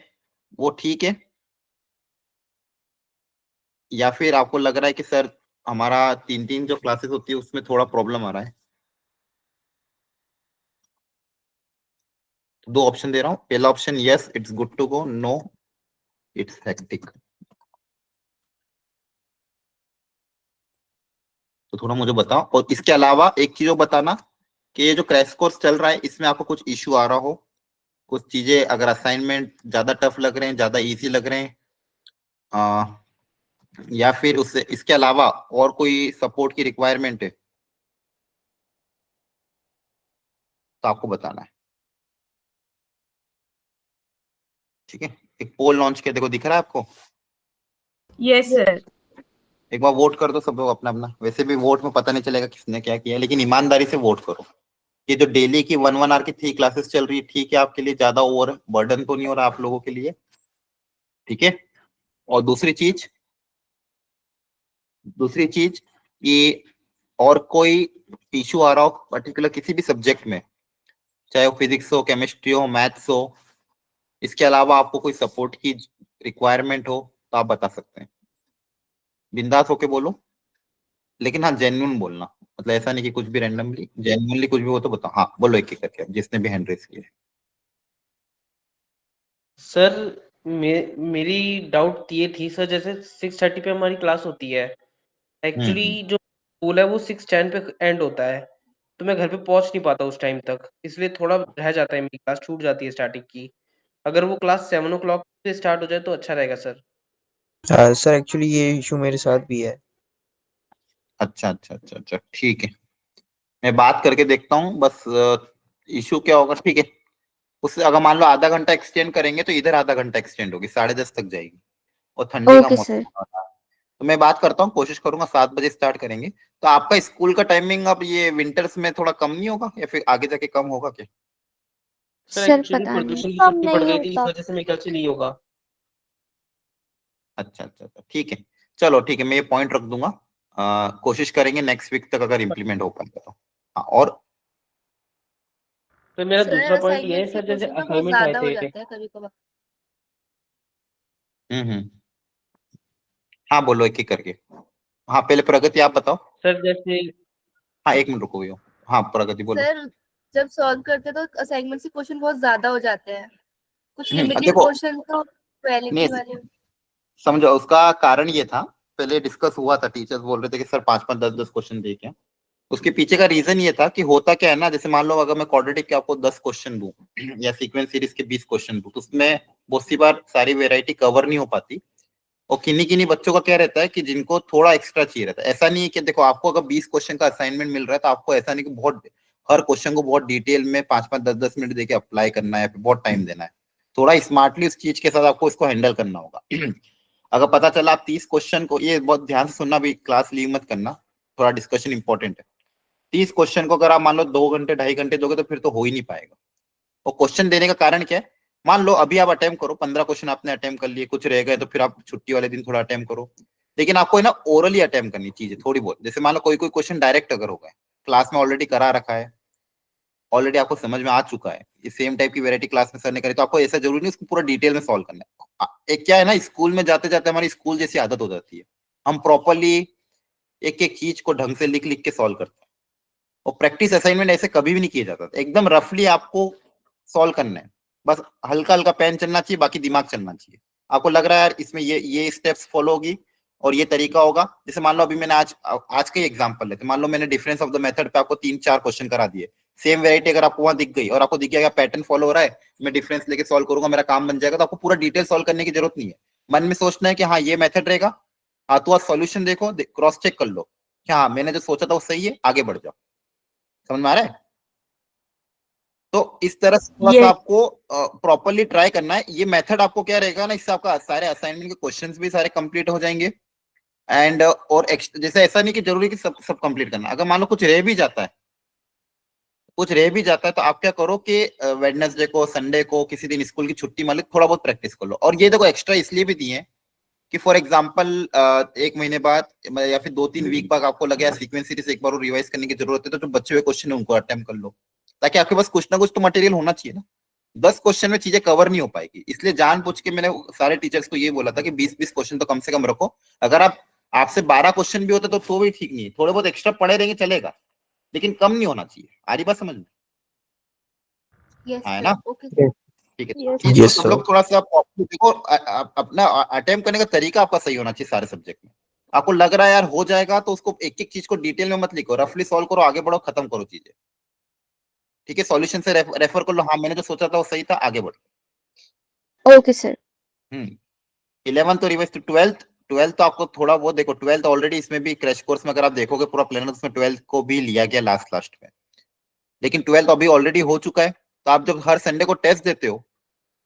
वो ठीक है, या फिर आपको लग रहा है कि सर हमारा 3 3 जो क्लासेस होती है उसमें थोड़ा प्रॉब्लम आ रहा है। तो 2 ऑप्शन दे रहा हूँ। पहला option yes it's good to go, no it's hectic. तो थोड़ा मुझे बताओ। और इसके अलावा एक चीज और बताना कि ये जो क्रैश कोर्स चल रहा है इसमें आपको कुछ इश्यू आ रहा हो, कुछ चीजें अगर असाइनमेंट ज्यादा टफ लग रहे हैं, ज्यादा इजी लग रहे हैं, या फिर उससे इसके अलावा और कोई सपोर्ट की रिक्वायरमेंट है, तो आपको बताना है। ठीक है, एक पोल लॉन्च किया, देखो दिख रहा है आपको? Yes sir. एक बार वोट कर दो सब लोग अपना अपना। वैसे भी वोट में पता नहीं चलेगा किसने क्या किया, लेकिन ईमानदारी से वोट करो। ये जो डेली की 1 1 आवर की 3 क्लासेस चल रही है, ठीक है आपके लिए ज्यादा ओवर बर्डन तो नहीं हो रहा आप लोगों के लिए? ठीक है। और दूसरी चीज कि और कोई इशू आ रहा हो पर्टिकुलर किसी भी सब्जेक्ट में, चाहे वो फिजिक्स हो, केमिस्ट्री हो, मैथ्स हो, इसके अलावा आपको कोई सपोर्ट की रिक्वायरमेंट हो तो आप बता सकते हैं। बिंदास होके बोलो, लेकिन हाँ जेन्युइन बोलना, मतलब ऐसा नहीं कि कुछ भी रैंडमली, जेन्युइनली कुछ भी हो तो बताओ। हाँ बोलो एक एक करके, जिसने भी हैंड रेस किया है। सर मेरी डाउट ये थी सर, जैसे 6:30 पे हमारी क्लास होती है, एक्चुअली जो स्कूल है वो 6:10 पे एंड होता है, तो मैं घर पे पहुंच नहीं पाता उस टाइम तक, इसलिए थोड़ा रह जाता है, मेरी क्लास छूट जाती है स्टार्टिंग की। अगर वो क्लास 7 o'clock से स्टार्ट हो जाए तो अच्छा रहेगा सर। सर एक्चुअली ये इशू मेरे साथ भी है। अच्छा अच्छा अच्छा अच्छा, ठीक है, मैं बात करके देखता हूँ। बस इशू क्या होगा, ठीक है, उससे अगर मान लो आधा घंटा एक्सटेंड करेंगे तो इधर आधा घंटा एक्सटेंड होगी, 10:30 तक जाएगी, और ठंडी का ओके मौसम सर। हो रहा है। तो मैं बात करता हूँ, कोशिश करूंगा 7 बजे स्टार्ट करेंगे। तो आपका स्कूल का टाइमिंग अब ये विंटर्स में थोड़ा कम नहीं होगा, या फिर आगे जाके कम होगा क्या? सर सर एक्चुअली पता नहीं, प्रदूषण की कम छुट्टी पड़ नहीं गई थी, इस होता। वजह से मेरे ख्याल से नहीं होगा। अच्छा अच्छा अच्छा, ठीक है, चलो ठीक है, मैं ये पॉइंट रख दूंगा। कोशिश करेंगे नेक्स्ट वीक तक अगर इम्प्लीमेंट हो पाएगा तो। हाँ, और तो मेरा सर दूसरा पॉइंट ये है असाइनमेंट के सर, जैसे क्वेश्चन ना बहुत असाइनमेंट आए ज्यादा हो थे। जाते हैं कभी कभार। हम्म, हाँ बोलो एक एक करके। हाँ पहले प्रगति आप बताओ। सर जैसे हाँ 1 मिनट रुको भैया। हाँ प्रगति बोलो। सर जब सॉल्व करते हैं तो असाइनमेंट से क्वेश्चन बहुत ज्यादा हो जाते हैं, कुछ लिमिटेड देखो, क्वेश्चन तो नहीं क्वालिटी वाले। समझो, उसका कारण ये था, पहले डिस्कस हुआ था, टीचर्स बोल रहे थे कि सर 5 5 10 10 क्वेश्चन दे क्या। उसके पीछे का रीजन ये था कि होता क्या है ना, जैसे मान लो अगर मैं क्वाड्रेटिक के आपको 10 क्वेश्चन दूं या सीक्वेंस सीरीज के 20 क्वेश्चन दूं, तो उसमें बहुत सी बार सारी वेराइटी कवर नहीं हो पाती। और किन्हीं किन्हीं बच्चों का क्या रहता है कि जिनको थोड़ा एक्स्ट्रा चाहिए रहता है। ऐसा नहीं है कि देखो आपको अगर 20 क्वेश्चन का असाइनमेंट मिल रहा है तो आपको ऐसा नहीं कि बहुत हर क्वेश्चन को बहुत डिटेल में 5 5 10 10 मिनट देके अप्लाई करना है या फिर बहुत टाइम देना है। थोड़ा स्मार्टली उस चीज के साथ आपको इसको हैंडल करना होगा। अगर पता चला आप 30 क्वेश्चन को, ये बहुत ध्यान से सुनना, भी क्लास लीव मत करना, थोड़ा डिस्कशन इंपॉर्टेंट है। 30 क्वेश्चन को अगर आप मान लो 2 घंटे 2.5 घंटे दोगे तो फिर तो हो ही नहीं पाएगा। और क्वेश्चन देने का कारण क्या है, मान लो अभी आप अटेम्प्ट करो, 15 क्वेश्चन आपने अटेम्प्ट कर लिए, कुछ रह गए तो फिर आप छुट्टी वाले दिन थोड़ा अटेम्प्ट करो। लेकिन आपको है ना ओरली अटेम्प्ट करनी चीजें थोड़ी बहुत। जैसे मान लो कोई कोई क्वेश्चन डायरेक्ट अगर हो गए, क्लास में ऑलरेडी करा रखा है, ऑलरेडी आपको समझ में आ चुका है, ये सेम टाइप की वैरायटी क्लास में सर ने करी, तो आपको ऐसा जरूरी नहीं उसको पूरा डिटेल में सॉल्व करना है। एक क्या है ना, स्कूल में जाते जाते हमारी स्कूल जैसी आदत हो जाती है, हम प्रॉपरली एक एक चीज को ढंग से लिख लिख के सॉल्व करते हैं। और प्रैक्टिस असाइनमेंट ऐसे कभी भी नहीं किया जाता, एकदम रफली आपको सॉल्व करना है, बस हल्का हल्का पेन चलना चाहिए, बाकी दिमाग चलना चाहिए। आपको लग रहा है यार इसमें ये स्टेप्स फॉलो होगी और ये तरीका होगा। जैसे मान लो अभी मैंने आज का एग्जांपल लेते, मान लो मैंने डिफरेंस ऑफ द मेथड पे आपको 3 4 क्वेश्चन करा दिए, सेम वेराइटी अगर आपको वहां दिख गई और आपको दिख गया पैटर्न फॉलो हो रहा है, मैं डिफरेंस लेके सॉल्व करूंगा, मेरा काम बन जाएगा, तो आपको पूरा डिटेल सॉल्व करने की जरूरत नहीं है। मन में सोचना है कि हाँ ये मेथड रहेगा, हाँ तो आप सॉल्यूशन देखो, क्रॉस चेक कर लो, क्या हाँ, मैंने जो सोचा था वो सही है, आगे बढ़ जाओ। समझ में आ रहा है? तो इस तरह से थोड़ा सा Yes. आपको प्रॉपरली ट्राई करना है। ये मेथड आपको क्या रहेगा ना, इससे आपका सारे असाइनमेंट के क्वेश्चंस भी सारे कंप्लीट हो जाएंगे। एंड और जैसे ऐसा नहीं कि जरूरी कि सब सब कंप्लीट करना, अगर मान लो कुछ रह भी जाता है, तो आप क्या करो कि वेडनेसडे को, संडे को, किसी दिन स्कूल की छुट्टी मान लो, थोड़ा बहुत प्रैक्टिस कर लो। और ये देखो एक्स्ट्रा इसलिए भी दिए हैं कि फॉर एग्जाम्पल 1 महीने बाद या फिर 2-3 वीक बाद आपको लगे सीक्वेंस सीरीज एक बार रिवाइज करने की जरूरत है, तो जो बचे हुए क्वेश्चन है उनको अटेम्प्ट कर लो, ताकि आपके पास कुछ ना कुछ तो मटेरियल होना चाहिए ना। 10 क्वेश्चन में चीजें कवर नहीं हो पाएगी, इसलिए जानबूझ के मैंने सारे टीचर्स को ये बोला था कि 20-20 क्वेश्चन तो कम से कम रखो। अगर आपसे 12 क्वेश्चन भी होते तो भी ठीक नहीं है, थोड़े बहुत एक्स्ट्रा पड़े रहेंगे चलेगा, लेकिन कम नहीं होना चाहिए। आ रही बात समझ में? यस है सर, ना? Okay Yes. ठीक है। Yes. चीजों Yes, सब sir. लोग थोड़ा सा देखो, अपना अटेम्प्ट करने का तरीका आपका सही होना चाहिए सारे सब्जेक्ट में। आपको लग रहा है यार हो जाएगा, तो उसको एक एक चीज को डिटेल में मत लिखो, रफली सॉल्व करो, आगे बढ़ो, खत्म करो चीजें। ठीक है, सॉल्यूशन से रेफर कर लो, हाँ मैंने जो सोचा था वो सही था, आगे बढ़ो। Okay, sir. 11th तो रिवाइज, तो 12th तो आपको थोड़ा बहुत देखो। 12th ऑलरेडी इसमें भी क्रैश कोर्स में अगर आप देखोगे पूरा प्लान, उसमें 12th को भी लिया गया लास्ट में, लेकिन 12th अभी ऑलरेडी हो चुका है। तो आप जब हर संडे को टेस्ट देते हो,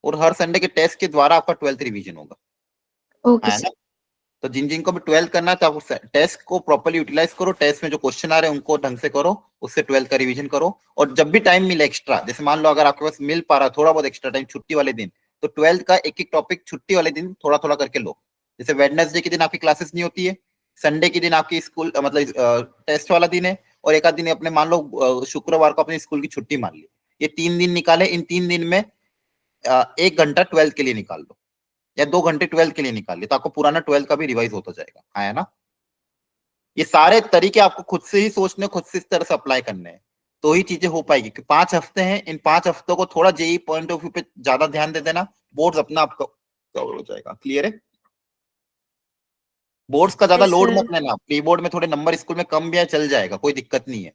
और हर संडे के टेस्ट के द्वारा आपका 12th रिवीजन होगा, Okay, है sir. ना? तो जिन जिन को भी 12th करना है, तो आप टेस्ट को प्रॉपर्ली यूटिलाइज करो, टेस्ट में जो क्वेश्चन आ रहे हैं उनको ढंग से करो, उससे 12th का रिवीजन करो। और जब भी टाइम मिले एक्स्ट्रा, जैसे मान लो अगर आपके पास मिल पा रहा है थोड़ा बहुत एक्स्ट्रा टाइम छुट्टी वाले दिन, तो 12th का एक एक टॉपिक छुट्टी वाले दिन थोड़ा थोड़ा करके लो। जैसे वेडनेसडे के दिन आपकी क्लासेस नहीं होती है, संडे के दिन आपकी स्कूल मतलब टेस्ट वाला दिन है, और एक आध दिन अपने मान लो शुक्रवार को अपनी स्कूल की छुट्टी मान ली, ये 3 दिन निकाले। इन 3 दिन में 1 घंटा 12th के लिए निकाल लो, या 2 घंटे 12th के लिए निकाल ली, तो आपको पुराना 12th का भी रिवाइज होता जाएगा, है ना? ये सारे तरीके आपको खुद से ही सोचने, खुद से इस तरह से अप्लाई करने हैं, तो ही चीजें हो पाएगी। कि 5 हफ्ते हैं, इन 5 हफ्तों को थोड़ा जेई पॉइंट ऑफ व्यू पे ज्यादा ध्यान दे देना, बोर्ड्स अपना आपका कवर हो जाएगा। क्लियर है? बोर्ड्स का ज्यादा Yes, लोड sir. मत लेना, प्री बोर्ड में थोड़े नंबर स्कूल में कम भी आए चल जाएगा, कोई दिक्कत नहीं है।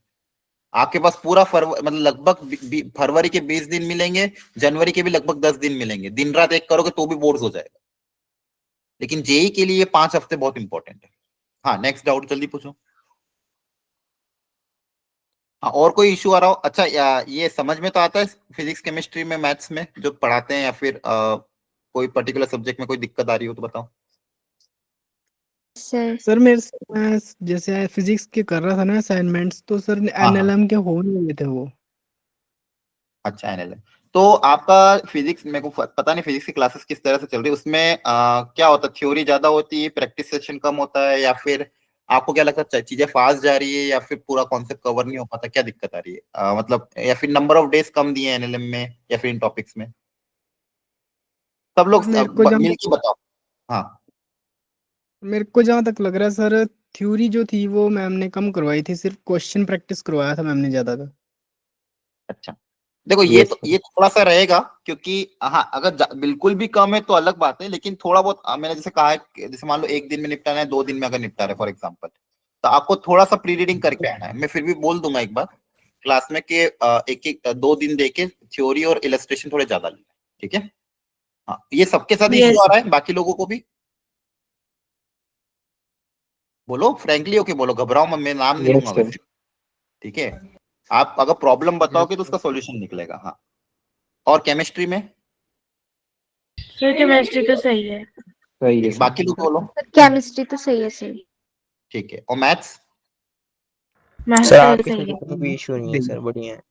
आपके पास पूरा मतलब लगभग फरवरी के 20 दिन मिलेंगे, जनवरी के भी लगभग 10 दिन मिलेंगे, दिन रात एक करोगे तो भी बोर्ड्स हो जाएगा। लेकिन जेई के लिए 5 हफ्ते बहुत इंपॉर्टेंट है। हाँ, नेक्स्ट डाउट जल्दी पूछो। हाँ, और कोई इशू आ रहा हो? अच्छा, ये समझ में तो आता है फिजिक्स, केमिस्ट्री में, मैथ्स में जो पढ़ाते हैं, या फिर कोई पर्टिकुलर सब्जेक्ट में कोई दिक्कत आ रही हो तो बताओ। Sir. सर मैं जैसे फिजिक्स के कर रहा था ना असाइनमेंट्स, तो सर हाँ, एनएलएम के हो नहीं रहे थे वो। अच्छा, एनएलएम तो आपका फिजिक्स, मेरे को पता नहीं फिजिक्स की क्लासेस किस तरह से चल रही है, उसमें क्या होता है, थ्योरी ज्यादा होती है, प्रैक्टिस सेशन कम होता है, या फिर आपको क्या लगता है चीजें फास्ट जा रही है, या फिर पूरा कॉन्सेप्ट कवर नहीं हो पाता, क्या दिक्कत आ रही है? मतलब या फिर नंबर ऑफ डेज कम दिए एनएलएम में, या फिर इन टॉपिक्स में? सब लोग मेरे को जब मिल के बताओ। हाँ, मेरे को जहाँ तक लग रहा है सर, थ्योरी जो थी वो मैम ने कम करवाई थी, सिर्फ क्वेश्चन प्रैक्टिस करवाया था मैम ने ज्यादा था। अच्छा, देखो Yes, sir. ये थोड़ा सा रहेगा, क्योंकि हाँ अगर बिल्कुल भी कम है तो अलग बात है, लेकिन थोड़ा बहुत मैंने जैसे कहा है जैसे मान लो 1 दिन में निपटाना है, 2 दिन में अगर निपटा रहे फॉर एग्जांपल, तो आपको थोड़ा सा प्री रीडिंग करके आना है। मैं फिर भी बोल दूंगा एक बार क्लास में कि एक एक 2 दिन देके थ्योरी और इलस्ट्रेशन थोड़े ज्यादा लेना, ठीक है? हाँ, ये सबके साथ इश्यू Yes. आ रहा है, बाकी लोगों को भी बोलो, फ्रैंकली ओके बोलो, घबराओ मत, मैं नाम नहीं Yes, लूंगा sir. वैसे, ठीक है? आप अगर प्रॉब्लम बताओगे तो उसका सॉल्यूशन निकलेगा। हाँ, और केमिस्ट्री में सर केमिस्ट्री तो सही है। सही है ठीक है, सर। बाकी लोग बोलो। Chemistry तो सही है sir. ठीक है, और मैथ्स? मैथ्स सर सर आपके सही है। सब्जेक्ट में कोई इशू नहीं है सर, बढ़िया है।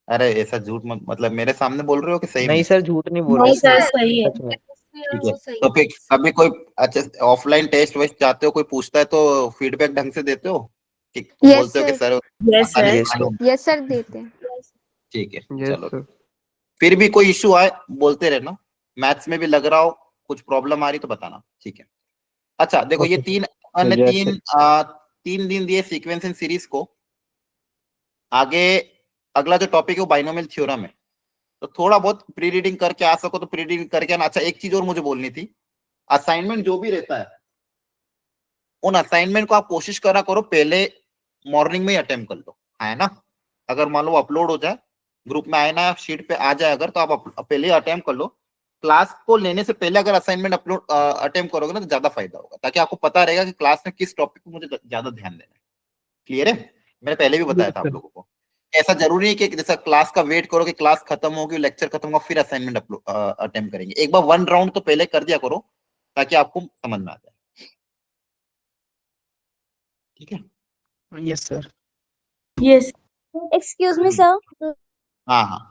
अरे ऐसा झूठ मत, मतलब मेरे सामने बोल रहे हो कि सही नहीं में? सर, झूठ नहीं बोल रहा नहीं सर सर, सही है। सच में। ठीक है, वो सही तो फिर कभी कोई अच्छा ऑफलाइन टेस्ट वेस्ट जाते हो, कोई पूछता है तो फीडबैक ढंग से देते हो कि Yes, बोलते हो कि sir. सर यस पता नहीं सर। Yes, sir. मालूम? Yes, sir. देते हैं. ठीक है, Yes, चलो। sir. फिर भी कोई इशू आए बोलते रहना, मैथ्स में भी लग रहा हो कुछ प्रॉब्लम आ रही तो बताना, ठीक है? अच्छा देखो, ये Okay, अन्य Yes, sir. 3 दिन दिए सीक्वेंस इन सीरीज को। आगे अगला जो टॉपिक है वो बाइनोमियल थ्योरम है, तो थोड़ा बहुत प्री रीडिंग करके आ सको तो प्री रीडिंग करके आना। अच्छा, एक चीज और मुझे बोलनी थी, असाइनमेंट जो भी रहता है, उन असाइनमेंट को आप कोशिश करा करो पहले मॉर्निंग में ही अटेम्प्ट कर लो, है ना? अगर मान लो अपलोड हो जाए, ग्रुप में आए ना, शीट पे आ जाए अगर, तो आप पहले ही अटेम्प्ट कर लो। क्लास को लेने से पहले अगर असाइनमेंट अपलोड अटेम्प्ट करोगे ना, तो ज्यादा फायदा होगा, ताकि आपको पता रहेगा कि क्लास में किस टॉपिक पे मुझे ज्यादा ध्यान देना है। क्लियर है? मैंने पहले भी बताया था आप लोगों को। ऐसा जरूरी है कि जैसा क्लास का वेट करो कि क्लास खत्म होगी, लेक्चर खत्म होगा, फिर असाइनमेंट अटेम्प्ट करेंगे। एक बार 1 राउंड तो पहले कर दिया करो ताकि आपको समझ में आ जाए। ठीक है? Yes sir. Yes excuse me sir. हाँ हाँ,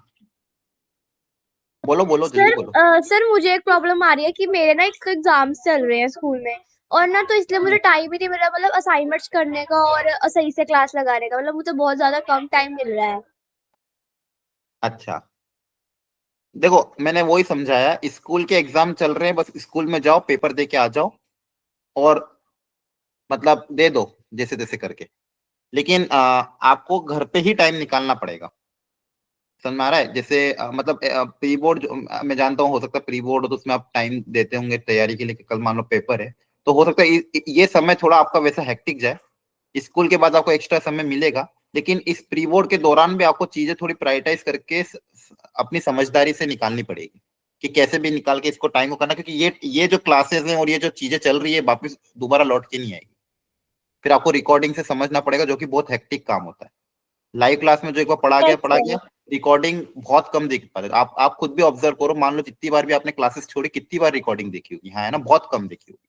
बोलो बोलो जल्दी सर बोलो। सर मुझे एक प्रॉब्लम आ रही है कि मेरे ना एक तो एग्जाम्स चल रहे हैं स्कूल में, और ना तो इसलिए मुझे टाइम ही नहीं मिल रहा, मतलब असाइनमेंट्स करने का और सही से क्लास लगाने का, मतलब मुझे बहुत ज्यादा कम टाइम मिल रहा है। अच्छा देखो, मैंने वही समझाया, स्कूल के एग्जाम चल रहे हैं, बस स्कूल में जाओ, पेपर दे के आ जाओ और मतलब दे दो जैसे तैसे करके। लेकिन आपको घर पे ही टाइम निकालना पड़ेगा। समझ में आ रहा है? जैसे मतलब प्री बोर्ड मैं जानता हूँ, हो सकता है प्री बोर्ड हो तो उसमें आप टाइम देते होंगे तैयारी के लिए कि कल मान लो पेपर है, तो हो सकता है ये समय थोड़ा आपका वैसा हेक्टिक जाए। स्कूल के बाद आपको एक्स्ट्रा समय मिलेगा, लेकिन इस प्री बोर्ड के दौरान भी आपको चीजें थोड़ी प्रायोरिटाइज करके अपनी समझदारी से निकालनी पड़ेगी कि कैसे भी निकाल के इसको टाइम को करना, क्योंकि ये जो क्लासेस हैं और ये जो चीजें चल रही है वापस दोबारा लौट के नहीं आएगी। फिर आपको रिकॉर्डिंग से समझना पड़ेगा, जो कि बहुत हेक्टिक काम होता है। लाइव क्लास में जो एक बार पढ़ा गया, रिकॉर्डिंग बहुत कम देख पाते। आप खुद भी ऑब्जर्व करो, मान लो जितनी बार भी आपने क्लासेस छोड़ी, कितनी बार रिकॉर्डिंग देखी होगी? हाँ है ना, बहुत कम देखी होगी।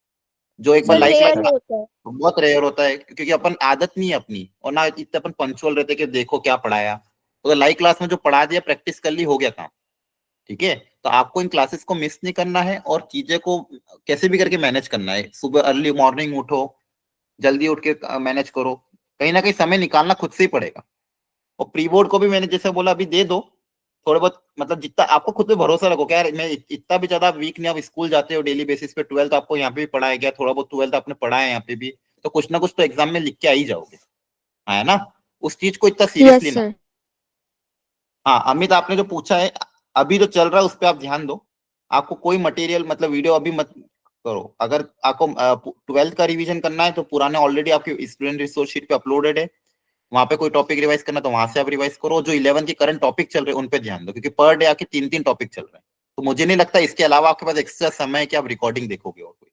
जो एक बार सर लाइव रेयर क्लास, होता है। बहुत रेयर होता है, क्योंकि अपन आदत नहीं है अपनी, और ना इतने अपन पंक्चुअल रहते कि देखो क्या पढ़ाया। तो लाइव क्लास में जो पढ़ा दिया, प्रैक्टिस कर ली, हो गया काम। ठीक है? तो आपको इन क्लासेस को मिस नहीं करना है और चीजें को कैसे भी करके मैनेज करना है। सुबह अर्ली मॉर्निंग उठो, जल्दी उठ के मैनेज करो, कहीं ना कहीं समय निकालना खुद से ही पड़ेगा। और प्री बोर्ड को भी मैंने जैसे बोला अभी दे दो थोड़े बहुत, मतलब जितना आपको खुद पे भरोसा रखो। क्या यार मैं इतना भी ज्यादा वीक नहीं, आप स्कूल जाते हो डेली बेसिस पे, 12th आपको यहाँ पे भी पढ़ाया गया, थोड़ा बहुत 12th आपने पढ़ा है यहाँ पे भी, तो कुछ ना कुछ तो एग्जाम में लिख के आ ही जाओगे, है ना? उस चीज को इतना सीरियसली यस ना। सर। हाँ अमित, आपने जो पूछा है, अभी जो चल रहा है उस पर आप ध्यान दो। आपको कोई मटेरियल मतलब वीडियो अभी मत करो। अगर आपको 12th का रिवीजन करना है तो पुराने ऑलरेडी आपके स्टूडेंट रिसोर्स शीट पे अपलोडेड है, वहां पे कोई टॉपिक रिवाइज करना तो वहां से आप रिवाइज करो। जो 11 के करंट टॉपिक चल रहे हैं उन पे ध्यान दो, क्योंकि पर डे आके 3-3 टॉपिक चल रहे हैं। तो मुझे नहीं लगता इसके अलावा आपके पास एक्स्ट्रा समय है कि आप रिकॉर्डिंग देखोगे और कोई।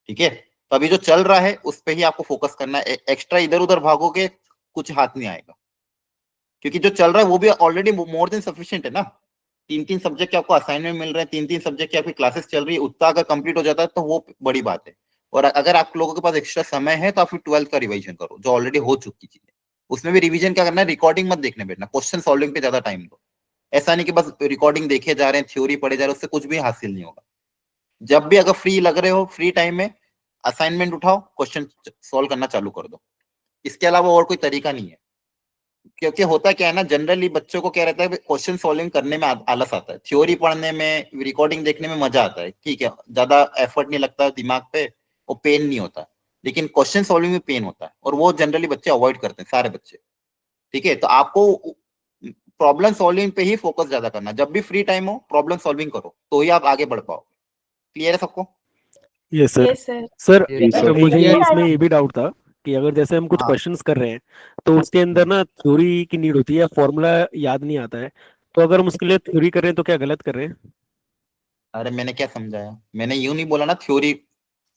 ठीक है? तो अभी जो चल रहा है उस पर ही आपको फोकस करना है। एक्स्ट्रा इधर उधर भागोगे कुछ हाथ नहीं आएगा, क्योंकि जो चल रहा है वो भी ऑलरेडी मोर देन सफिशिएंट है ना। 3-3 सब्जेक्ट के आपको असाइनमेंट मिल रहे हैं, 3-3 सब्जेक्ट की आपकी क्लासेस चल रही है, उतना अगर कंप्लीट हो जाता है तो वो बड़ी बात है। और अगर आप लोगों के पास एक्स्ट्रा समय है तो आप फिर 12th का रिवीजन करो, जो ऑलरेडी हो चुकी चीजें। उसमें भी रिवीजन क्या करना है, रिकॉर्डिंग मत देखने बैठना, क्वेश्चन सॉल्विंग पे ज्यादा टाइम दो। ऐसा नहीं कि बस रिकॉर्डिंग देखे जा रहे हैं, थ्योरी पढ़े जा रहे हैं, उससे कुछ भी हासिल नहीं होगा। जब भी अगर फ्री लग रहे हो, फ्री टाइम में असाइनमेंट उठाओ, क्वेश्चन सॉल्व करना चालू कर दो। इसके अलावा और कोई तरीका नहीं है। क्योंकि होता क्या है ना, जनरली बच्चों को क्या रहता है, क्वेश्चन सॉल्विंग करने में आलस आता है, थ्योरी पढ़ने में, रिकॉर्डिंग देखने में मजा आता है, ठीक है, ज्यादा एफर्ट नहीं लगता दिमाग पे और पेन नहीं होता। लेकिन क्वेश्चन सॉल्विंग में पेन होता है, और वो जनरली बच्चे अवॉइड करते हैं, सारे बच्चे। ठीक है? तो आपको प्रॉब्लम सॉल्विंग पे ही फोकस ज्यादा करना। जब भी फ्री टाइम हो प्रॉब्लम सॉल्विंग करो, तो ही आप आगे बढ़ पाओ। क्लियर है सबको? Yes sir. Yes sir. Sir Yes, sir. मुझे Clear है? इसमें ये भी डाउट था कि अगर जैसे हम कुछ हाँ। क्वेश्चंस कर रहे हैं तो उसके अंदर ना थ्योरी की नीड होती है, फॉर्मूला याद नहीं आता है, तो अगर हम उसके लिए थ्योरी कर रहे हैं तो क्या गलत कर रहे हैं? अरे मैंने क्या समझाया? मैंने यूं नहीं बोला ना थ्योरी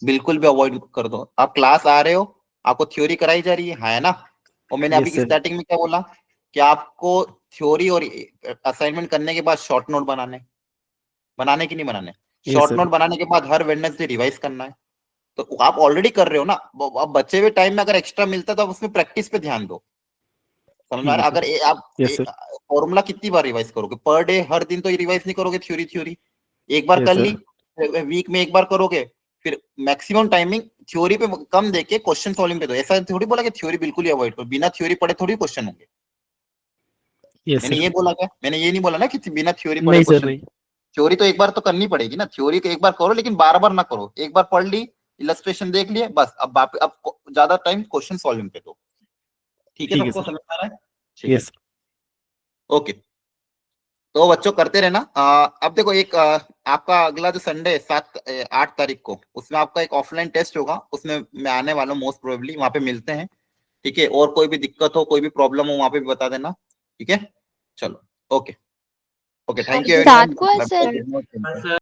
बिल्कुल भी अवॉइड कर दो। आप क्लास आ रहे हो, आपको थ्योरी कराई जा रही है ना? और मैंने यस अभी सर। स्टार्टिंग में क्या बोला कि आपको थ्योरी और असाइनमेंट करने के बाद शॉर्ट नोट बनाने की नहीं बनाने। Yes short sir. नोट बनाने के बाद हर वेडनेसडे रिवाइज करना है। तो आप ऑलरेडी कर रहे हो ना, अब बचे हुए टाइम में अगर एक्स्ट्रा मिलता है तो आप उसमें प्रैक्टिस पे ध्यान दो। समझ में आ ठीक रहा है है? सर। अगर आप यस सर। फॉर्मूला कितनी बार रिवाइज करोगे पर डे? हर दिन तो रिवाइज नहीं करोगे थ्योरी थ्योरी। एक बार यस कर सर। ली, वीक में एक बार करोगे। फिर मैक्सिमम टाइमिंग थ्योरी पे कम देके क्वेश्चन सॉल्विंग पे दो। ऐसा थोड़ी बोला कि थ्योरी बिल्कुल ही अवॉइड करो, बिना थ्योरी पढ़े थोड़ी क्वेश्चन होंगे। यस मैंने सर। ये बोला क्या? मैंने ये नहीं बोला ना कि बिना थ्योरी पढ़े नहीं सर क्वेश्चन। नहीं। थ्योरी तो एक बार तो करनी पड़ेगी ना, थ्योरी को एक बार करो, लेकिन बार बार ना करो। एक बार पढ़ ली, इलस्ट्रेशन देख लिए, बस अब ज्यादा टाइम क्वेश्चन सॉल्विंग पे दो। ठीक है? ठीक है सबको सर। समझ आ रहा है? ठीक है, यस। ओके। तो बच्चों करते रहना। अब देखो एक आपका अगला जो संडे है 8 तारीख को, उसमें आपका एक ऑफलाइन टेस्ट होगा, उसमें मैं आने वाला हूँ मोस्ट प्रोबेबली, वहां पे मिलते हैं। ठीक है? और कोई भी दिक्कत हो, कोई भी प्रॉब्लम हो, वहां पे भी बता देना। ठीक है? चलो, ओके ओके, थैंक यू सात को है एवरीवन। सर।